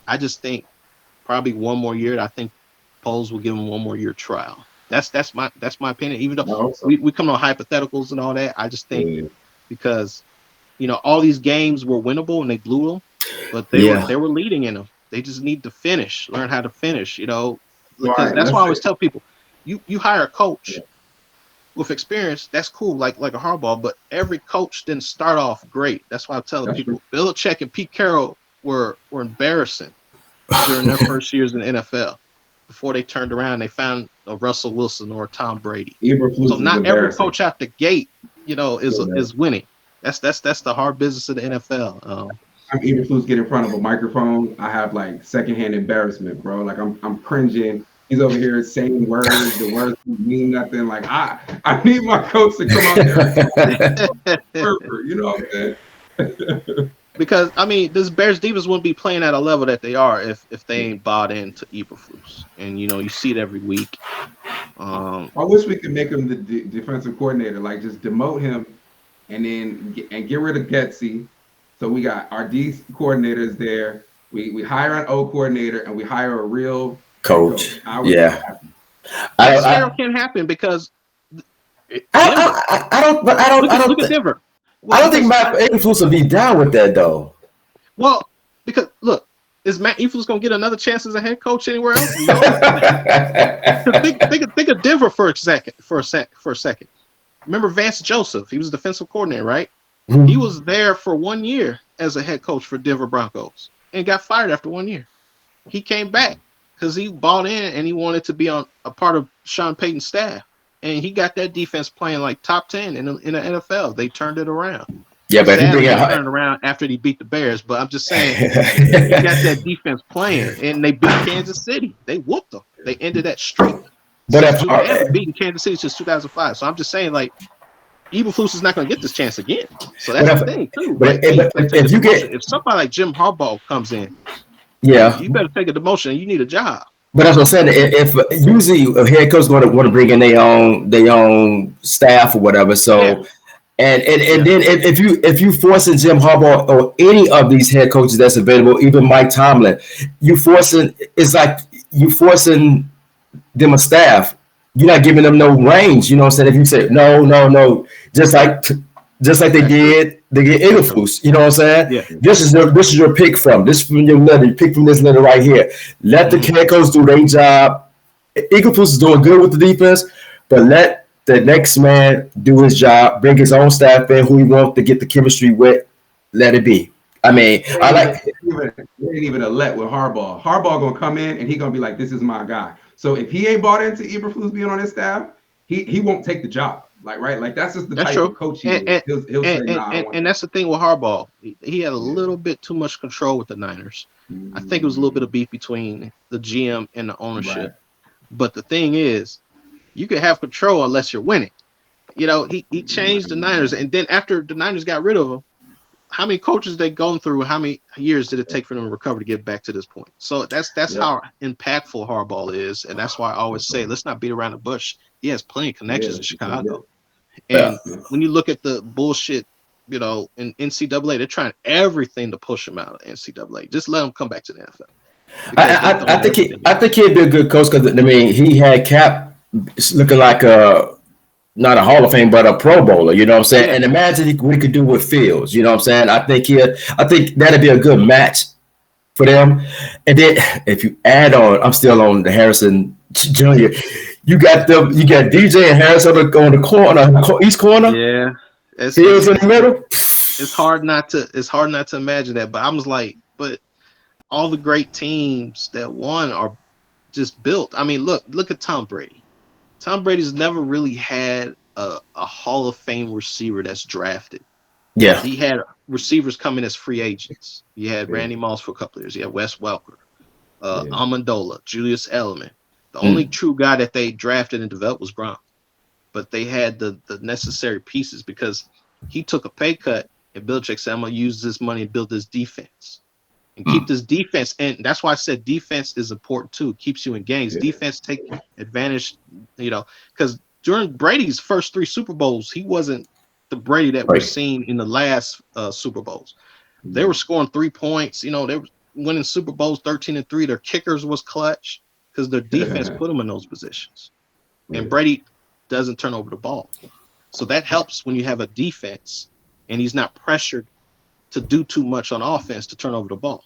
I just think probably one more year. I think Poles will give him one more year trial. That's my opinion. Even though we come on hypotheticals and all that, I just think because all these games were winnable and they blew them, but they were leading in them. They just need to learn how to finish. Because that's why I always tell people, you hire a coach with experience, that's cool, like a Harbaugh, but every coach didn't start off great. That's why I'm telling people, Belichick and Pete Carroll were embarrassing during their first years in the NFL. Before they turned around, they found a Russell Wilson or a Tom Brady. So not every coach out the gate, is winning. That's the hard business of the NFL. I'm Eberflus get in front of a microphone. I have like secondhand embarrassment, bro. Like I'm cringing. He's over here saying words. The words mean nothing. Like I need my coach to come out there. Perfect. You know what I'm saying? Because this Bears defense wouldn't be playing at a level that they are if they ain't bought into Eberflus, and you see it every week. I wish we could make him the defensive coordinator, like just demote him, and then get rid of Getsy. So we got our D coordinators there. We hire an O coordinator, and we hire a real coach. That can't happen because I don't. Look at Denver. I don't think Matt Eberflus will be down with that though. Well, because look, is Matt Eberflus going to get another chance as a head coach anywhere else? No. think of Denver for a second. Remember Vance Joseph? He was defensive coordinator, right? He was there for 1 year as a head coach for Denver Broncos and got fired after 1 year. He came back because he bought in and he wanted to be on a part of Sean Payton's staff. And he got that defense playing like top 10 in the NFL. They turned it around. Yeah, but he turned around after he beat the Bears. But I'm just saying, he got that defense playing, and they beat Kansas City. They whooped them. They ended that streak. But they haven't beaten Kansas City since 2005. So I'm just saying, like, Eberflus is not going to get this chance again. So that's the thing too. If somebody like Jim Harbaugh comes in, you better take a demotion. And you need a job. But that's what I'm saying. If usually a head coach is going to want to bring in their own staff or whatever, so and then if you forcing Jim Harbaugh or any of these head coaches that's available, even Mike Tomlin, it's like you forcing them a staff. You're not giving them no range. You know what I'm saying? If you say no, just like they get Eberflus, you know what I'm saying? Yeah. This is your pick from. This is from your letter. You pick from this letter right here. Let the head coach do their job. Eberflus is doing good with the defense, but let the next man do his job. Bring his own staff in, who he wants to get the chemistry with. Let it be. I mean, it ain't even a let with Harbaugh. Harbaugh gonna come in and he gonna be like, "This is my guy." So if he ain't bought into Eberflus being on his staff, he won't take the job. Like that's just the type of coach he is. He'll say, and that's the thing with Harbaugh. He had a little bit too much control with the Niners. I think it was a little bit of beef between the GM and the ownership. Right. But the thing is, you can have control unless you're winning. You know, he changed the Niners, and then after the Niners got rid of him, how many coaches they gone through? How many years did it take for them to recover to get back to this point? So that's how impactful Harbaugh is, and that's why I always say, let's not beat around the bush. He has plenty of connections in Chicago. And when you look at the bullshit, you know, in NCAA, they're trying everything to push him out of NCAA. Just let him come back to the NFL. I think he'd be a good coach because, I mean, he had Cap looking like not a Hall of Fame, but a Pro Bowler, you know what I'm saying? Yeah. And imagine what he could do with Fields, you know what I'm saying? I think that'd be a good match for them. And then if you add on, I'm still on the Harrison Jr. You got DJ and Harris on the corner, east corner. Yeah, Fields in the middle. It's hard not to imagine that. But I was like, but all the great teams that won are just built. I mean, look at Tom Brady. Tom Brady's never really had a Hall of Fame receiver that's drafted. Yeah, he had receivers come in as free agents. You had Randy Moss for a couple of years. You had Wes Welker, Amendola, Julius Edelman. The only true guy that they drafted and developed was Gronk, but they had the necessary pieces because he took a pay cut, and Belichick said, "I'm gonna use this money to build this defense and keep this defense." And that's why I said defense is important too. It keeps you in games. Yeah. Defense take advantage, you know, because during Brady's first 3 Super Bowls, he wasn't the Brady that we're seeing in the last Super Bowls. They were scoring 3 points. You know, they were winning Super Bowls 13-3. Their kickers was clutch. Because their defense put them in those positions. And Brady doesn't turn over the ball. So that helps when you have a defense and he's not pressured to do too much on offense to turn over the ball.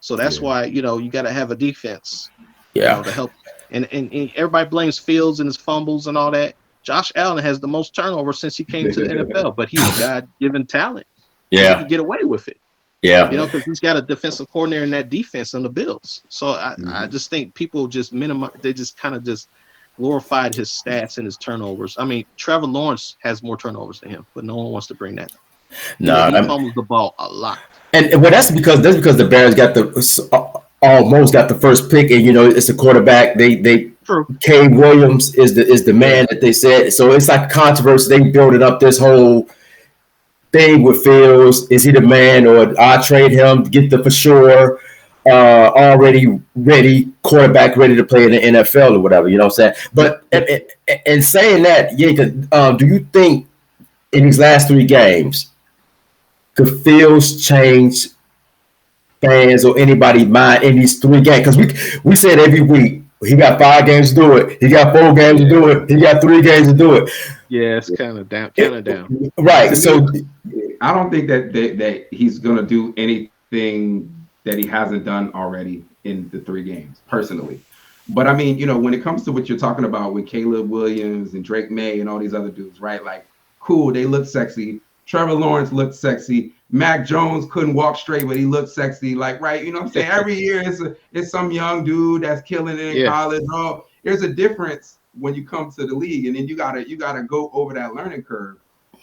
So that's why, you know, you got to have a defense you know, to help. And everybody blames Fields and his fumbles and all that. Josh Allen has the most turnovers since he came to the NFL, but he's a God-given talent. Yeah. He can get away with it. Yeah, you know, because he's got a defensive coordinator in that defense on the Bills. So I just think people just they just kind of just glorified his stats and his turnovers. I mean, Trevor Lawrence has more turnovers than him, but no one wants to bring that up. No, he fumbles the ball a lot. And well, that's because the Bears got almost got the first pick, and you know it's a quarterback. They Cade Williams is the man that they said. So it's like controversy. They built it up this whole thing with Fields. Is he the man, or I trade him, get the for sure already ready quarterback ready to play in the NFL or whatever, you know what I'm saying? But and saying that, do you think in these last 3 games could Fields change fans or anybody's mind in these 3 games? Because we said every week he got 5 games to do it, he got 4 games to do it, he got 3 games to do it. Yeah, it's kind of down. Right. So I don't think that he's gonna do anything that he hasn't done already in the 3 games, personally. But I mean, you know, when it comes to what you're talking about with Caleb Williams and Drake May and all these other dudes, right? Like, cool, they look sexy. Trevor Lawrence looked sexy. Mac Jones couldn't walk straight, but he looked sexy. Like, right, you know what I'm saying? Every year it's some young dude that's killing it in college. Oh, there's a difference when you come to the league, and then you gotta go over that learning curve.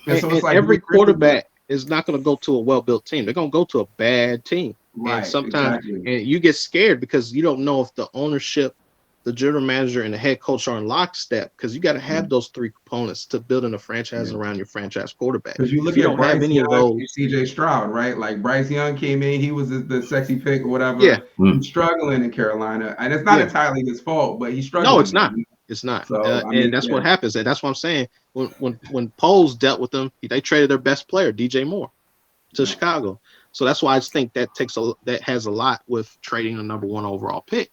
And so it's like every quarterback is not going to go to a well-built team. They're going to go to a bad team. Right, and sometimes and you get scared because you don't know if the ownership, the general manager, and the head coach are in lockstep, because you got to have those three components to building a franchise around your franchise quarterback. Because you look at Bryce Young, CJ Stroud, right? Like Bryce Young came in, he was the sexy pick or whatever. Yeah, he's struggling in Carolina, and it's not entirely his fault, but he's struggling. No, it's not. It's not. So, and that's what happens. And that's what I'm saying. When Poles dealt with them, they traded their best player, DJ Moore, to Chicago. So that's why I just think that has a lot with trading a number 1 overall pick.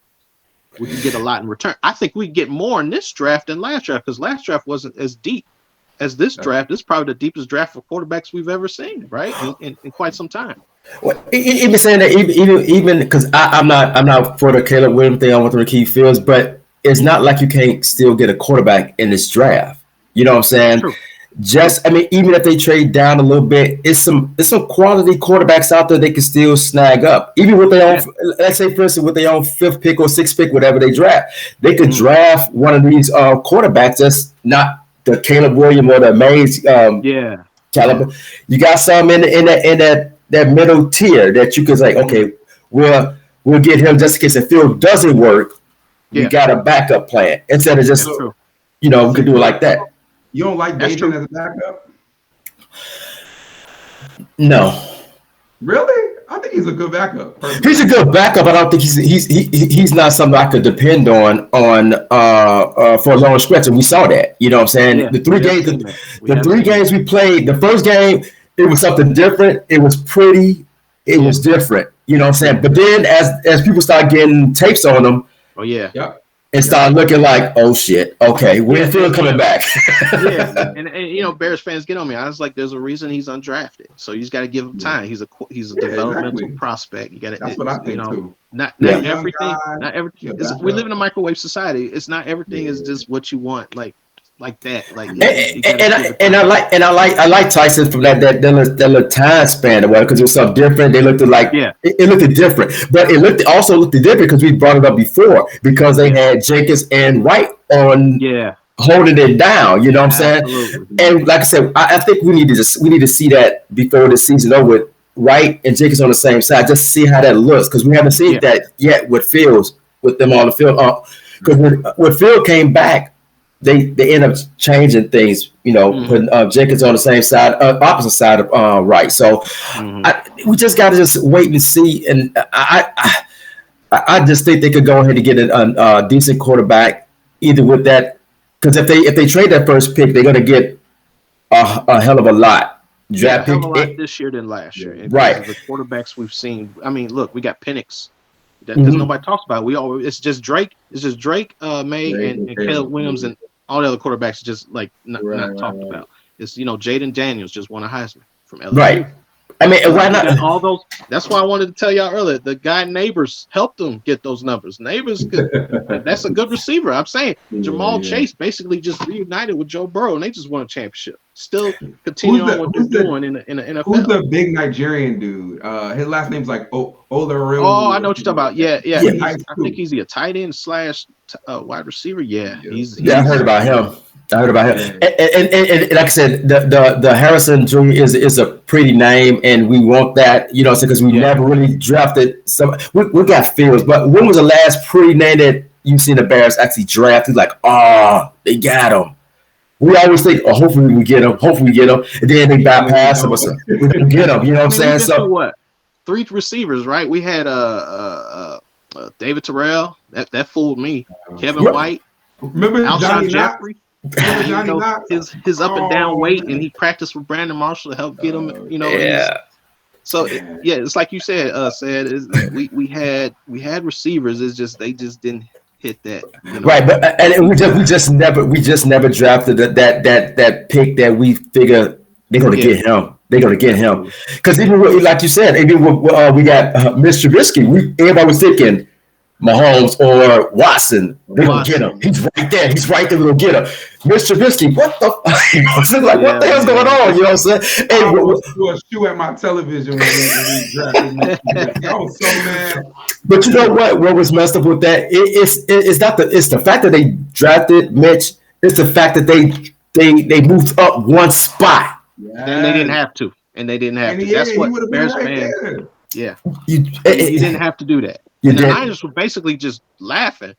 We can get a lot in return. I think we get more in this draft than last draft, because last draft wasn't as deep as this draft. This is probably the deepest draft for quarterbacks we've ever seen, right? In quite some time. Well, even saying that, even because I'm not for the Caleb Williams thing. I want them to keep Fields, but it's not like you can't still get a quarterback in this draft. You know what I'm saying? True. Even if they trade down a little bit, it's some quality quarterbacks out there they can still snag up. Even with their own, let's say for instance, with their own 5th pick or 6th pick, whatever they draft, they could draft one of these quarterbacks that's not the Caleb Williams or the Mays caliber. You got some in that middle tier that you could say, okay, we'll get him just in case the field doesn't work. You got a backup plan instead of just, we could do it like that. You don't like Bateman as a backup? No. Really? I think he's a good backup. Personally. He's a good backup. I don't think he's not something I could depend on for a long stretch, and we saw that. You know what I'm saying? Yeah, the three games we played, the first game it was something different. It was pretty. It was different. You know what I'm saying? But then as people start getting tapes on them. Oh yeah. Yep. And start looking like, oh shit, okay, we're still coming back. and Bears fans get on me. I was like, there's a reason he's undrafted, so you just got to give him time. He's a developmental prospect. You got to. That's what I think too. Not everything. Not everything. We live in a microwave society. It's not everything is just what you want. Like that. I like Tyson from that little time span because it was something different. They looked it looked different, but it also looked different because we brought it up before because they had Jenkins and Wright on holding it down. You know what I'm saying? Absolutely. And like I said, I think we need to see that before the season over with. Wright and Jenkins on the same side, just to see how that looks because we haven't seen that yet with Fields with them on the field. Because when Field came back. They end up changing things, putting Jenkins on the same side, opposite side of Wright. So we just got to just wait and see. And I just think they could go ahead and get a decent quarterback either with that, because if they trade that first pick, they're going to get a hell of a lot. Draft pick a lot this year than last year. Right. The quarterbacks we've seen. I mean, look, we got Penix. Because nobody talks about it. It's just Drake. It's just Drake, May, and Caleb Williams, and all the other quarterbacks are just not talked about. It's Jaden Daniels just won a Heisman from LSU. Right. I mean, why not? All those. That's why I wanted to tell y'all earlier. The guy Neighbors helped them get those numbers. Neighbors, that's a good receiver. I'm saying Jamal Chase basically just reunited with Joe Burrow, and they just won a championship. Still continuing on what they're doing in the NFL. Who's the big Nigerian dude? His last name's like Olarimu. Oh, I know what you're talking about. Yeah. I think he's a tight end / wide receiver. Yeah, I heard about him. And like I said, the Harrison Jr. is a pretty name, and we want that, because we never really drafted some. We got Fields, but when was the last pretty name that you've seen the Bears actually drafted? Like, they got him. We always think, hopefully we get him. And then they bypass him. We can get him. You know what I'm saying? So what? 3 receivers, right? We had David Terrell. That fooled me. Kevin White. Remember Alshon Jeffrey. His up and down weight, and he practiced with Brandon Marshall to help get him. So it's like you said. We had receivers. It's just they just didn't hit that. Right, but and we just never drafted that pick that we figure they're going to get him. They're going to get him because even like you said, we got Mr. Trubisky. Everybody was thinking Mahomes or Watson. They're going to get him. He's right there. We're going to get him. Mr. Trubisky, what the? It's like, what the hell's going on? You know what I'm saying? I And, almost threw a shoe at my television when we drafted Mitch Trubisky. I was so mad. but you know what? What was messed up with that? It's not it's the fact that they drafted Mitch. It's the fact that they moved up one spot. And they didn't have to. And they didn't have to. That's what Bears fans. Yeah. You didn't have to do that. And the Niners were basically just laughing.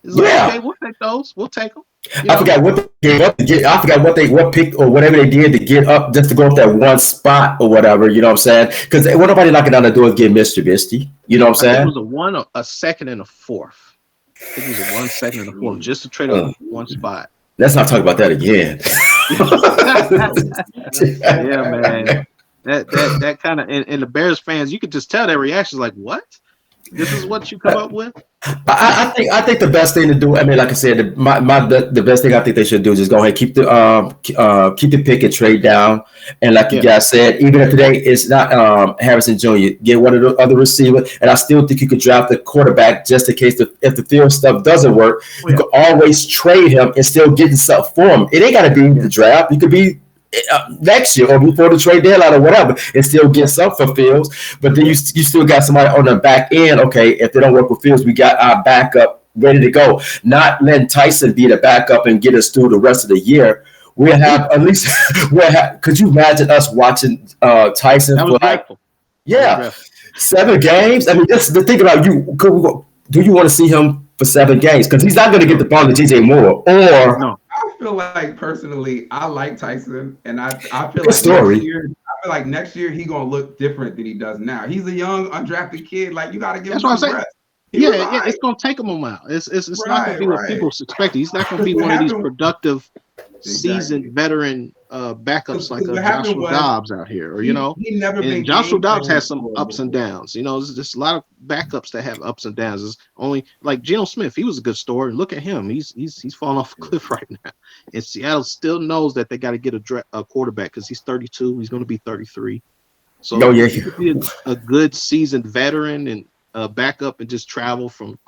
It's like, okay, we'll take those. We'll take them. I forgot what they gave up to get. I forgot what picked or whatever they did to get up just to go up that one spot or whatever. You know what I'm saying? Because when nobody knocking down the door to get Mr. Trubisky. You know what I'm saying? It was a 1, a second, and a fourth. I think it was a 1 second and a fourth just to trade up one spot. Let's not talk about that again. Yeah, man. That kind of and the Bears fans, you could just tell their reactions like, what? This is what you come up with? I think the best thing to do. I mean, like I said, the best thing I think they should do is just go ahead and keep the pick and trade down. And like you guys said, even if today it's not Harrison Jr., get one of the other receivers. And I still think you could draft the quarterback just in case if the field stuff doesn't work. You could always trade him and still get stuff for him. It ain't got to be the draft. You could be next year or before the trade deadline or whatever, and still get some for Fields. But then you still got somebody on the back end. Okay, if they don't work with Fields, we got our backup ready to go. Not letting Tyson be the backup and get us through the rest of the year. We'll have at least. Could you imagine us watching Tyson for like 7 games? I mean, just to think about you. Do you want to see him for 7 games? Because he's not going to get the ball to DJ Moore or no. I feel like personally, I like Tyson, and I feel Good like story. Next year he's gonna look different than he does now. He's a young undrafted kid. Like you got to give That's him what some I'm rest. Yeah, it's gonna take him a while. It's not gonna be what people expect. He's not gonna be one of these productive, seasoned veteran backups like Joshua Dobbs out here, or he never been. Joshua Dobbs has some ups and downs. There's just a lot of backups that have ups and downs. It's only like Geno Smith. He was a good story. Look at him. He's falling off a cliff right now. And Seattle still knows that they got to get a quarterback because he's 32. He's going to be 33. So he could be a good seasoned veteran and backup and just travel from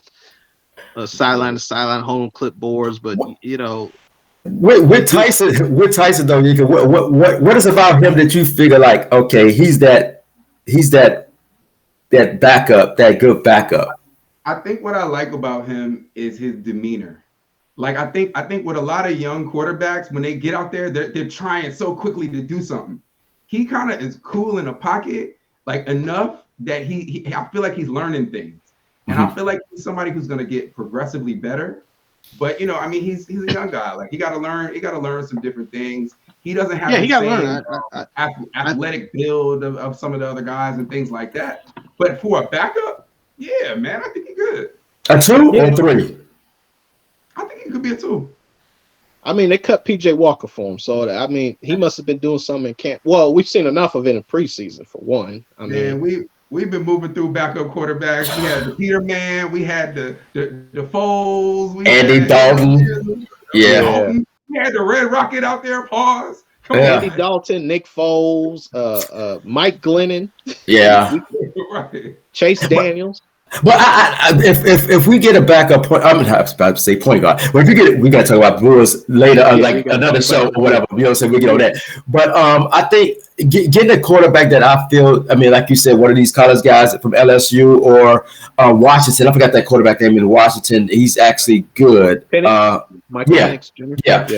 sideline to sideline, home clipboards. But with Tyson though, what is about him that you figure like, okay, he's that backup, that good backup? I think what I like about him is his demeanor. Like I think with a lot of young quarterbacks, when they get out there, they're trying so quickly to do something. He kind of is cool in a pocket, like enough that I feel like he's learning things, and I feel like he's somebody who's going to get progressively better. But I mean, he's a young guy. Like he got to learn some different things. He doesn't have the same athletic build of some of the other guys and things like that. But for a backup, yeah, man, I think he's good. A 2 or 3? I think he could be a 2. I mean, they cut PJ Walker for him, so I mean, he must have been doing something in camp. Well, we've seen enough of it in preseason for one. I mean, we've been moving through backup quarterbacks. We had the Peterman, we had the Foles, Andy Dalton. Dalton. We had the Red Rocket out there. Pause. Andy Dalton, Nick Foles, Mike Glennon. Yeah. Chase Daniels. But if we get a backup point, I'm about to say point guard. But if we got to talk about Brewers later, like another show or whatever. So we get on that. But I think getting a quarterback that I feel, I mean, like you said, one of these college guys from LSU or Washington. I forgot that quarterback name in Washington. He's actually good. Penix Jr. Yeah.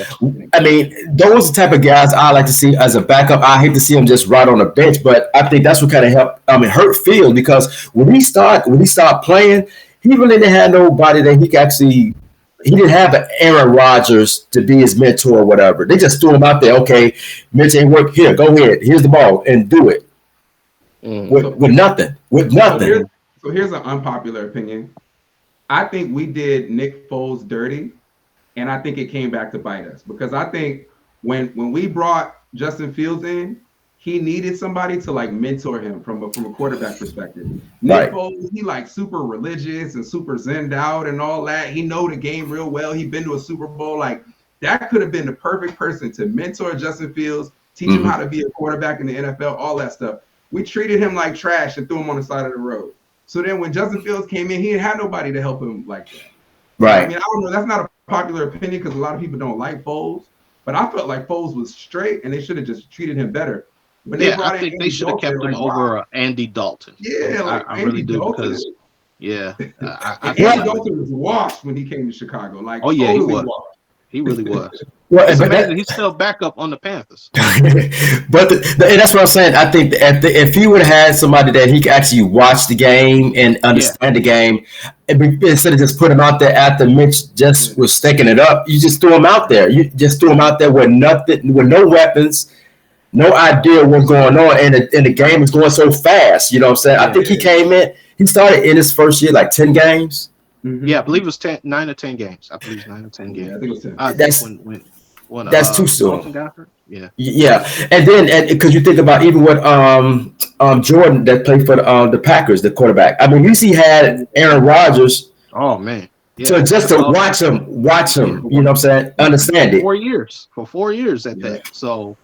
I mean, those are the type of guys I like to see as a backup. I hate to see him just right on the bench, but I think that's what kind of hurt Fields, because when he started playing, he really didn't have nobody that he didn't have an Aaron Rodgers to be his mentor or whatever. They just threw him out there. Okay, Mitch ain't work. Here, go ahead. Here's the ball and do it. With nothing. So here's an unpopular opinion. I think we did Nick Foles dirty, and I think it came back to bite us, because I think when we brought Justin Fields in, he needed somebody to like mentor him from a quarterback perspective. Nick Foles, he like super religious and super zenned out and all that. He know the game real well. He been to a Super Bowl. Like that could have been the perfect person to mentor Justin Fields, teach him how to be a quarterback in the NFL, all that stuff. We treated him like trash and threw him on the side of the road. So then when Justin Fields came in, he didn't have nobody to help him like that. Right. I mean, I don't know. That's not a popular opinion because a lot of people don't like Foles, but I felt like Foles was straight, and they should have just treated him better. When they brought I think in they Andy should have Dalton, kept him like, over wow. Andy Dalton. Yeah, like I Andy really do Dalton. because I And feel Andy like, Dalton was washed when he came to Chicago. Like, oh yeah, he totally was. washed. He really was. Well, It's but amazing he's still back up on the Panthers. but and that's what I'm saying. I think if he would have had somebody that he could actually watch the game and understand the game, instead of just putting him out there after Mitch just was sticking it up, you just threw him out there. You just threw him out there with nothing, with no weapons, no idea what's going on, and the game is going so fast. You know what I'm saying? I think he came in. He started in his first year like 10 games. Mhm. Yeah, I believe it was 9 or 10 games. I believe it's 9 or 10 games. Yeah, I think it was 10. That's when that's too soon. Dalton got hurt. Yeah. Yeah, and then because you think about even with Jordan that played for the Packers, the quarterback. I mean, he had Aaron Rodgers. Oh man. Yeah. So just to watch him, you know what I'm saying? Understand it. 4 years. For 4 years at that. So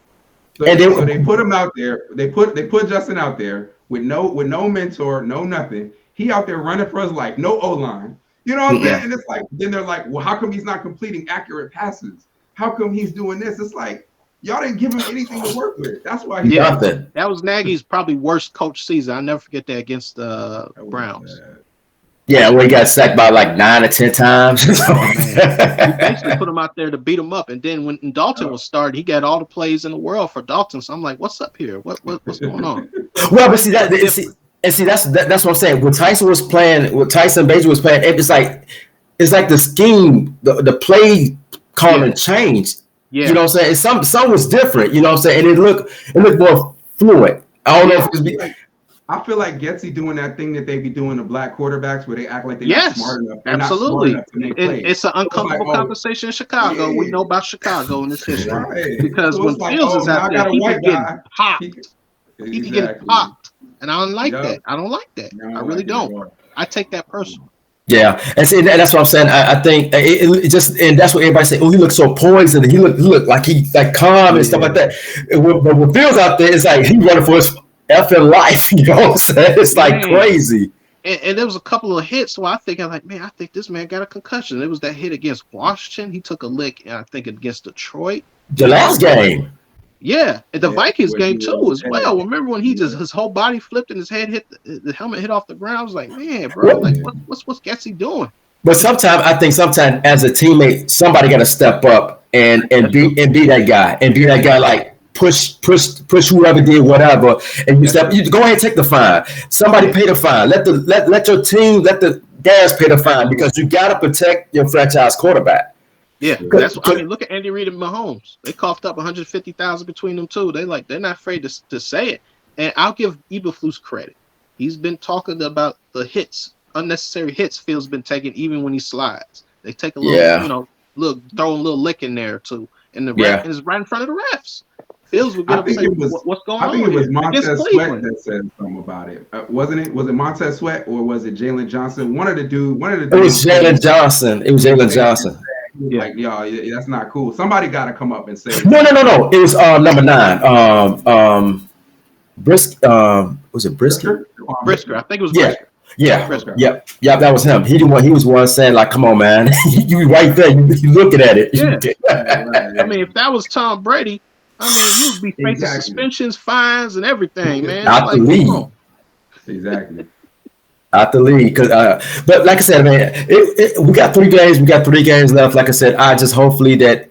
And then- So they put him out there. They put Justin out there with no mentor, no nothing. He out there running for his life, no O-line. You know what I'm saying? And it's like, then they're like, well, how come he's not completing accurate passes? How come he's doing this? It's like, y'all didn't give him anything to work with. That's why he Nothing. that was Nagy's probably worst coach season. I'll never forget that against the Browns. Yeah, where he got sacked by like 9 or 10 times. Oh, man. He basically put him out there to beat him up. And then when Dalton was started, he got all the plays in the world for Dalton. So I'm like, what's up here? What's going on? Well, but see that's what I'm saying. When Tyson was playing, when Tyson Baker was playing, it's like the scheme, the play calling changed. Yeah. You know what I'm saying? Some was different. You know what I'm saying? And it looked more fluid. I don't know if it was. I feel like Getsy doing that thing that they be doing to black quarterbacks where they act like they're Yes, not smart enough. absolutely. Not smart enough to make plays. It's an uncomfortable conversation in Chicago. We know about Chicago in this history. Right. Because So when it's like, Fields oh, is now I out got there, a he white can get guy. popped. He can get Exactly. popped. And I don't like Yup. that. I don't like that. No, I really like it at don't. all. I take that personal. Yeah, and see, that's what I'm saying. I think it just, and that's what everybody say. Oh, he looked so poised. He looked like he like calm and stuff like that. But when Fields out there, it's like he running for his effing life. You know what I'm saying? It's like crazy. And there was a couple of hits where I think I think this man got a concussion. It was that hit against Washington. He took a lick, I think, against Detroit. The last game. Yeah, and the Vikings where game he too was- as well. Remember when his whole body flipped and his head hit the helmet hit off the ground? I was like, man, bro, like what's Getsy doing? But sometimes as a teammate, somebody got to step up and be that guy and be that guy like push whoever did whatever, and you go ahead and take the fine. Somebody pay the fine. Let your team, let the guys pay the fine because you got to protect your franchise quarterback. Yeah, that's what I mean. Look at Andy Reid and Mahomes. They coughed up 150,000 between them two. They're not afraid to say it. And I'll give Eberflus credit. He's been talking about the hits, unnecessary hits. Phil's been taking even when he slides. They take a little, throw a little lick in there too, and the ref is right in front of the refs. Phil's would get up and say, "What's going on?" I think it was here? Montez Against Sweat Cleveland. that said something about it. Wasn't it? Was it Montez Sweat or was it Jalen Johnson? One of the It dudes. was Jalen Johnson. Yeah. Like, yo, that's not cool. Somebody got to come up and say. No. It was number 9. Was it Brisker? Brisker. I think it was Yeah. Brisker. Yeah. Brisker. Yep. That was him. He was one saying like, "Come on, man, you right there. You looking at it." Yeah. Right. I mean, if that was Tom Brady, you would be facing Exactly. suspensions, fines, and everything, man. Out the league. come on. Exactly. Out the league, but like I said, man, we got 3 games. We got 3 games left. Like I said, I just hope to think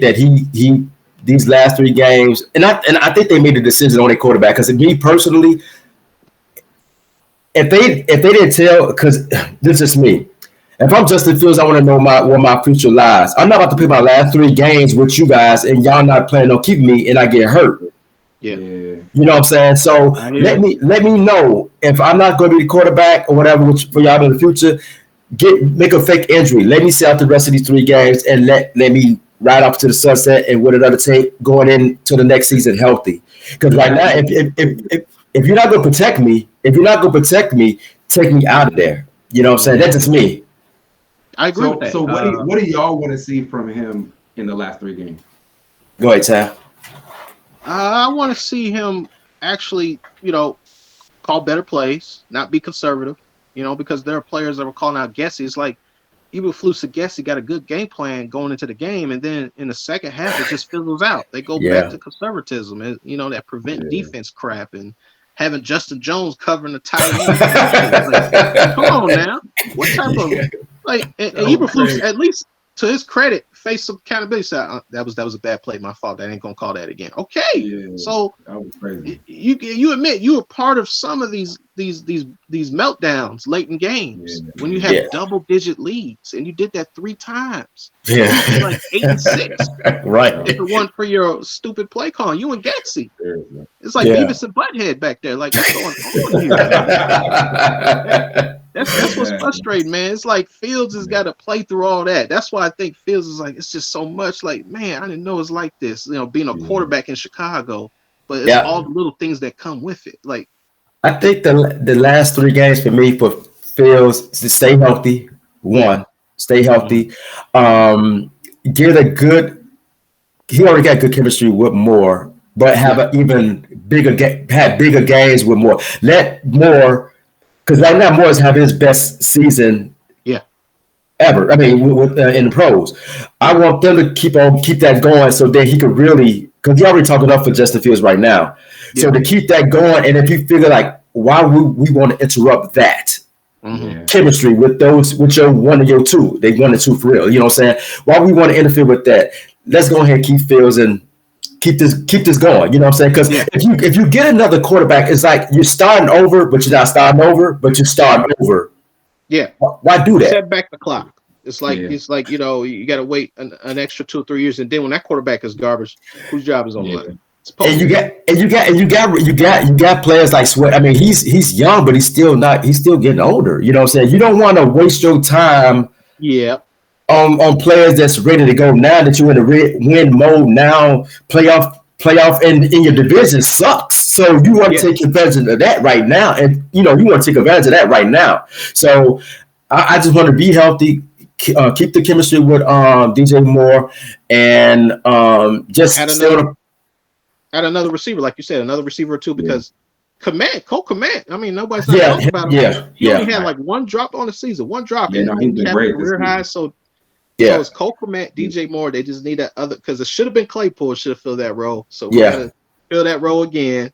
that he these last 3 games, and I think they made a decision on their quarterback. Because me personally, if they didn't tell, because this is me. If I'm Justin Fields, I want to know where my future lies. I'm not about to play my last 3 games with you guys, and y'all not planning on keeping me, and I get hurt. Yeah. You know what I'm saying? So let me know if I'm not going to be the quarterback or whatever for y'all in the future. Make a fake injury. Let me see out the rest of these 3 games and let me ride off to the sunset and with another tape going into the next season healthy. Because right now, if you're not going to protect me, take me out of there. You know what I'm saying? That's just me. I agree with that. So what do y'all want to see from him in the last 3 games? Go ahead, Tam. I want to see him actually, call better plays, not be conservative, because there are players that were calling out Getsy. It's like, Eberflus, I guess he got a good game plan going into the game, and then in the second half it just fizzles out. They go back Yeah. to conservatism and that prevent defense crap and having Justin Jones covering the tight end. Like, come on now, what type of and Eberflus, at least to his credit, face some accountability. So that was a bad play, my fault. I ain't gonna call that again. Okay, so that was crazy. You admit you were part of some of these meltdowns late in games when you have double-digit leads, and you did that 3 times. Yeah, like 8-6. Right. If it wasn't for your stupid play call, you and Gatsy. It's like Beavis and Butthead back there. Like, what's going on here? That's what's frustrating, man. It's like Fields has got to play through all that. That's why I think Fields is like, it's just so much like, man, I didn't know it's like this, being a quarterback in Chicago, but it's all the little things that come with it. Like, I think the last 3 games for me for Fields is to stay healthy. Stay healthy. Get a good, he already got good chemistry with Moore, but have an even bigger games with Moore. Let Moore, because right now Moore's having his best season ever. I mean, with in the pros. I want them to keep that going so that he could really, because he already talking enough for Justin Fields right now. So to keep that going, and if you figure like, why would we want to interrupt that chemistry with your 1 and your 2? They 1 and 2 for real. You know what I'm saying? Why we want to interfere with that? Let's go ahead and keep Fields and keep this going. You know what I'm saying? Because if you get another quarterback, it's like you're starting over, but you're not starting over, but you're starting over. Yeah. Why do that? Set back the clock. It's like you got to wait an extra 2 or 3 years, and then when that quarterback is garbage, whose job is on the line? And you got players like Sweat. I mean, he's young, but he's still getting older. You know what I'm saying? You don't want to waste your time. Yeah. On players that's ready to go now that you're in the win mode now. Playoff in your division sucks. So you want to take advantage of that right now, and you want to take advantage of that right now. So I just want to be healthy. Keep the chemistry with DJ Moore, and just add another receiver, like you said, another receiver or 2, because Cole Kmet. I mean, nobody's not talking about him. He only had like 1 drop on the season, 1 drop, and he had a career high. So it's Cole Kmet, DJ Moore. They just need that other, because it should have been Claypool. Should have filled that role. So we're gonna fill that role again.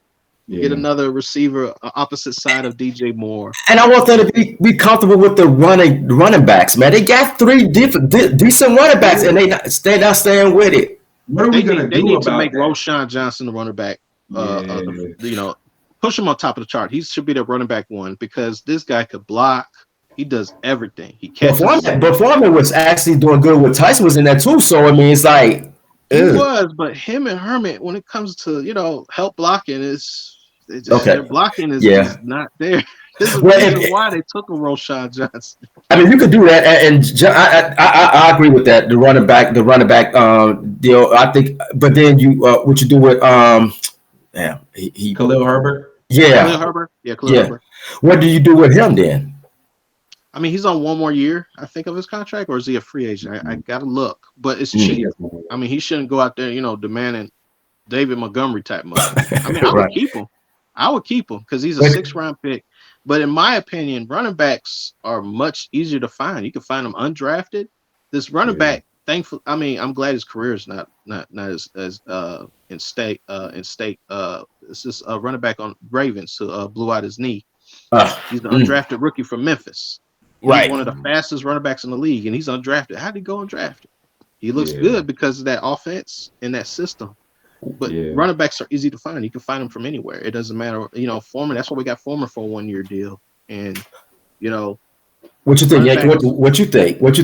Get another receiver opposite side of DJ Moore. And I want them to be comfortable with the running backs, man. They got 3 decent running backs, and they're not staying with it. What are we going to do about that? They need to make Roschon Johnson the running back. Push him on top of the chart. He should be the running back 1, because this guy could block. He does everything. He catches. But Foreman was actually doing good with Tyson was in there too. So I mean, it's like he was, but him and Hermit, when it comes to help blocking, their blocking is not there. This is why they took a Roschon Johnson. I mean, you could do that, and I agree with that. The running back deal. I think, but then what you do with Khalil Herbert. Yeah, Khalil Herbert. What do you do with him then? I mean, he's on 1 more year, I think, of his contract, or is he a free agent? I got to look, but it's cheap. I mean, he shouldn't go out there, demanding David Montgomery type money. I mean, I would keep him because he's a 6th-round pick. But in my opinion, running backs are much easier to find. You can find them undrafted. This running back, thankfully, I mean, I'm glad his career is not as in state. It's just a running back on Ravens who blew out his knee. He's an undrafted rookie from Memphis. He's one of the fastest running backs in the league, and he's undrafted. How did he go undrafted? He looks good because of that offense and that system. But running backs are easy to find. You can find them from anywhere. It doesn't matter. Foreman, that's why we got Foreman for a 1-year deal. And, what you think, Yankee? What you think? What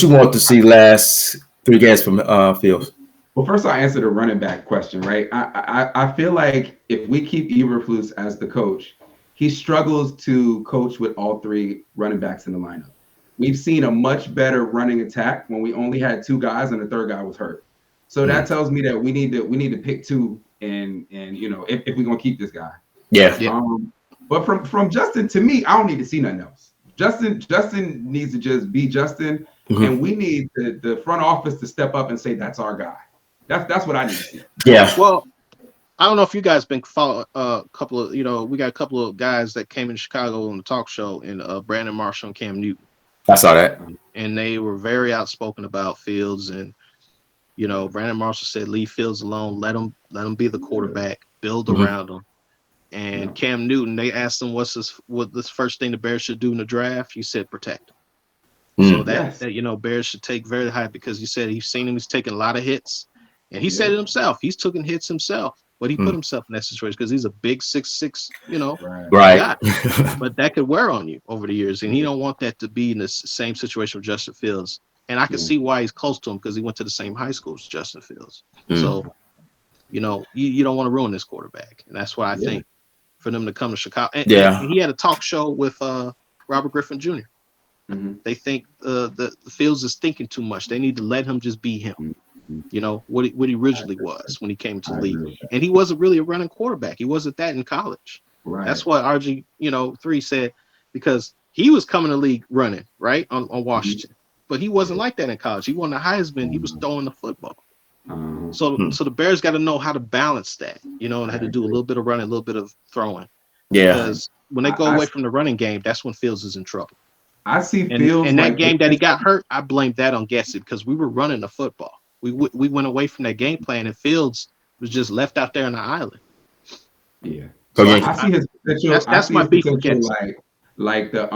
you want to see last 3 games from Fields? Well, first I'll answer the running back question, right? I feel like if we keep Eberflus as the coach, he struggles to coach with all 3 running backs in the lineup. We've seen a much better running attack when we only had 2 guys and the 3rd guy was hurt. So that tells me that we need to pick 2 and if we're gonna keep this guy. Yeah. But from Justin, to me, I don't need to see nothing else. Justin needs to just be Justin, and we need the front office to step up and say that's our guy. That's what I need to see. Yeah. Well, I don't know if you guys been following a couple of we got a couple of guys that came in Chicago on the talk show, and Brandon Marshall and Cam Newton. I saw that. and they were very outspoken about Fields. And Brandon Marshall said, "Leave Fields alone. Let him be the quarterback. Build around him." And Cam Newton, they asked him, what this first thing the Bears should do in the draft? He said, protect him. So that Bears should take very high, because he said he's seen him. He's taken a lot of hits, and he said it himself. He's taken hits himself, but he put himself in that situation because he's a big 6'6", right. guy. But that could wear on you over the years, and he don't want that to be in the same situation with Justin Fields. And I can see why he's close to him, because he went to the same high school as Justin Fields. So, you don't want to ruin this quarterback, and that's why I think for them to come to Chicago. And he had a talk show with Robert Griffin Jr. They think the Fields is thinking too much. They need to let him just be him. What he originally was when he came to the league. And he wasn't really a running quarterback. He wasn't that in college. Right. That's what RG3 said, because he was coming to the league running, right, on Washington. But he wasn't like that in college. He won the Heisman. He was throwing the football. So the Bears got to know how to balance that, and how to do a little bit of running, a little bit of throwing. Yeah. Because when they go away from the running game, that's when Fields is in trouble. I see Fields. And that game that he got hurt, I blame that on Gesicki, because we were running the football. We went away from that game plan, and Fields was just left out there on the island. Yeah. So I see his potential. That's my beef with Gesicki. Like the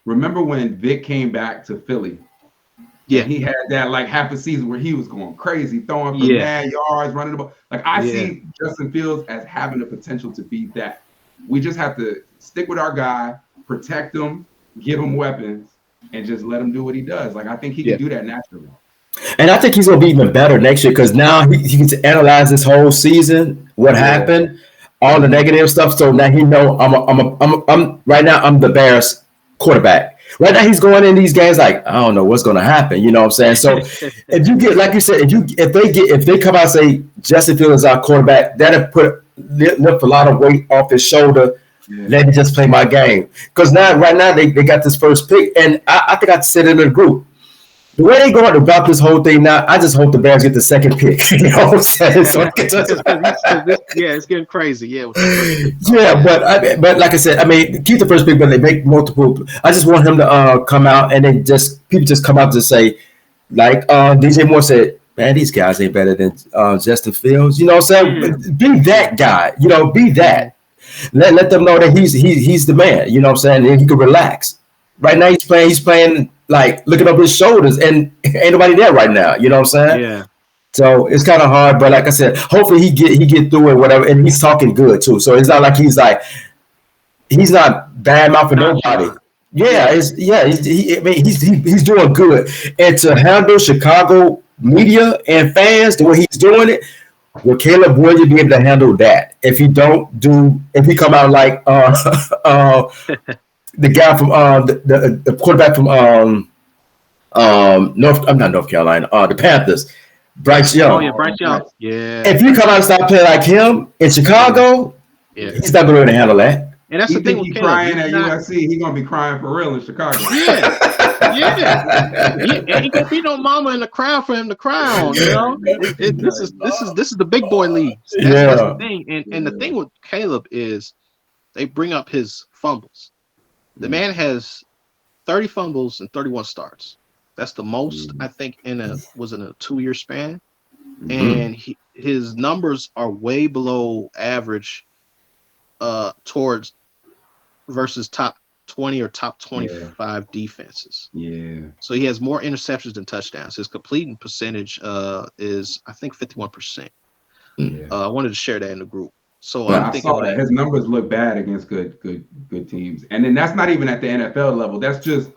remember when Vic came back to Philly? Yeah, he had that like half a season where he was going crazy, throwing for mad yards, running the ball. Like I see Justin Fields as having the potential to be that. We just have to stick with our guy, protect him, give him weapons, and just let him do what he does. Like I think he can do that naturally. And I think he's gonna be even better next year, because now he can analyze this whole season, what happened, all the negative stuff. So now he know I'm right now I'm the Bears quarterback. Right now he's going in these games like, I don't know what's going to happen. You know what I'm saying? So if you get, like you said, if they come out and say Justin Fields is our quarterback, that'll lift a lot of weight off his shoulder. Let me just play my game. Because right now they got this first pick, and I think I said in the group, the way they going about this whole thing now, I just hope the Bears get the second pick. You know what I'm saying? So it's getting crazy. Yeah, but like I said, I mean, keep the first pick, but they make multiple. I just want him to come out, and then people just come out to say, like DJ Moore said, man, these guys ain't better than Justin Fields. You know what I'm saying? Be that guy. Be that. Let them know that he's the man. You know what I'm saying? And he can relax. Right now he's playing like looking up his shoulders, and ain't nobody there right now. You know what I'm saying? Yeah. So it's kind of hard, but like I said, hopefully he get through it, whatever. And he's talking good too, so it's not like he's not bad mouthing nobody. He's doing good, and to handle Chicago media and fans the way he's doing it, will Caleb Williams be able to handle that? If he come out like the guy from the quarterback from not North Carolina, the Panthers, Bryce Young. Oh yeah, Bryce Young. Yeah. If you come out and start playing like him in Chicago, he's not going to handle that. And that's the thing with Caleb. Crying at USC, he's gonna be crying for real in Chicago. Ain't gonna be no mama in the crowd for him to cry on. This is the big boy league. That's the thing. And the thing with Caleb is they bring up his fumbles. The man has 30 fumbles and 31 starts. That's the most, I think, in a 2-year span. And his numbers are way below average towards versus top 20 or top 25 defenses. Yeah. So he has more interceptions than touchdowns. His completing percentage is, I think, 51%. I wanted to share that in the group. So I saw that his numbers look bad against good teams, and then that's not even at the NFL level. That's just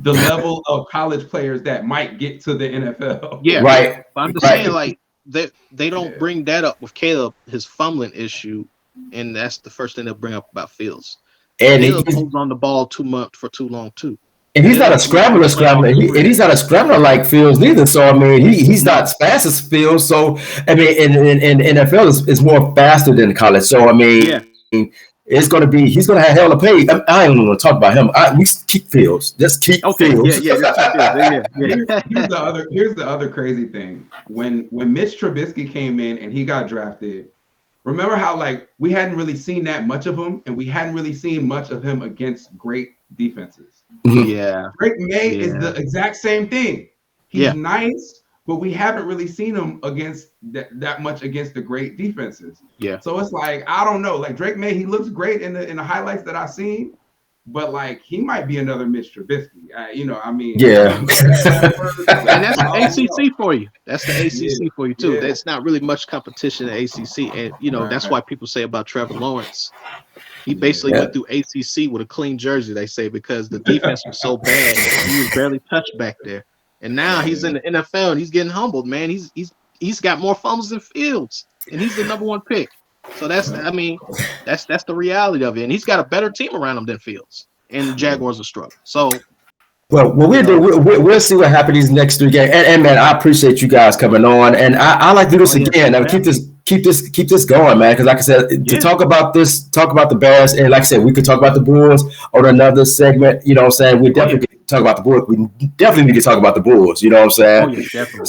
the level of college players that might get to the NFL. Yeah, right. But I'm just saying, like they don't bring that up with Caleb, his fumbling issue, and that's the first thing they'll bring up about Fields. And Caleb holds on the ball for too long too. And he's not a scrambler. And he's not a scrambler like Fields neither. So I mean, he's not as fast as Fields. So I mean, in NFL is more faster than college. So I mean, it's going to be he's going to have hell to pay. I ain't even going to talk about him. We keep Fields. Just keep Fields. Here's the other crazy thing. When Mitch Trubisky came in and he got drafted, remember how like we hadn't really seen that much of him, and we hadn't really seen much of him against great defenses. Yeah. Drake May is Yeah. the exact same thing. He's Yeah. nice, but we haven't really seen him against that much against the great defenses. Yeah. So it's like, I don't know. Like Drake May, he looks great in the highlights that I've seen, but like he might be another Mitch Trubisky. You know, I mean, Yeah. And that's the I don't know. ACC for you. That's the ACC for you too. Yeah. There's not really much competition in ACC, and you know that's Right. why people say about Trevor Lawrence. He basically Yeah. went through ACC with a clean jersey. They say because the defense was so bad, he was barely touched back there. And now he's in the NFL and he's getting humbled, man. He's got more fumbles than Fields, and he's the number one pick. So that's the reality of it. And he's got a better team around him than Fields. And the Jaguars are struggling. So Well, we'll see what happens these next 3 games. And man, I appreciate you guys coming on. And I like to do this again. Now, keep this going, man. Because like I said, to talk about the Bears, and like I said, we could talk about the Bulls on another segment. You know what I'm saying? We definitely could talk about the Bulls. We definitely need to talk about the Bulls. You know what I'm saying? oh yeah, definitely.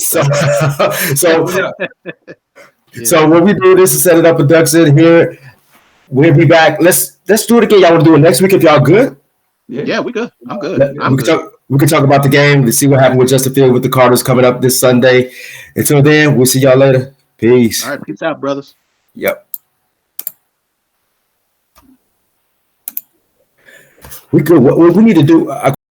So when we do this, set it up production here. We'll be back. Let's do it again. Y'all want to do it next week if y'all good? Yeah, we good. I'm good. We can talk about the game. Let's see what happened with Justin Fields with the Cardinals coming up this Sunday. Until then, we'll see y'all later. Peace. All right, peace out, brothers. Yep. We could. What we need to do.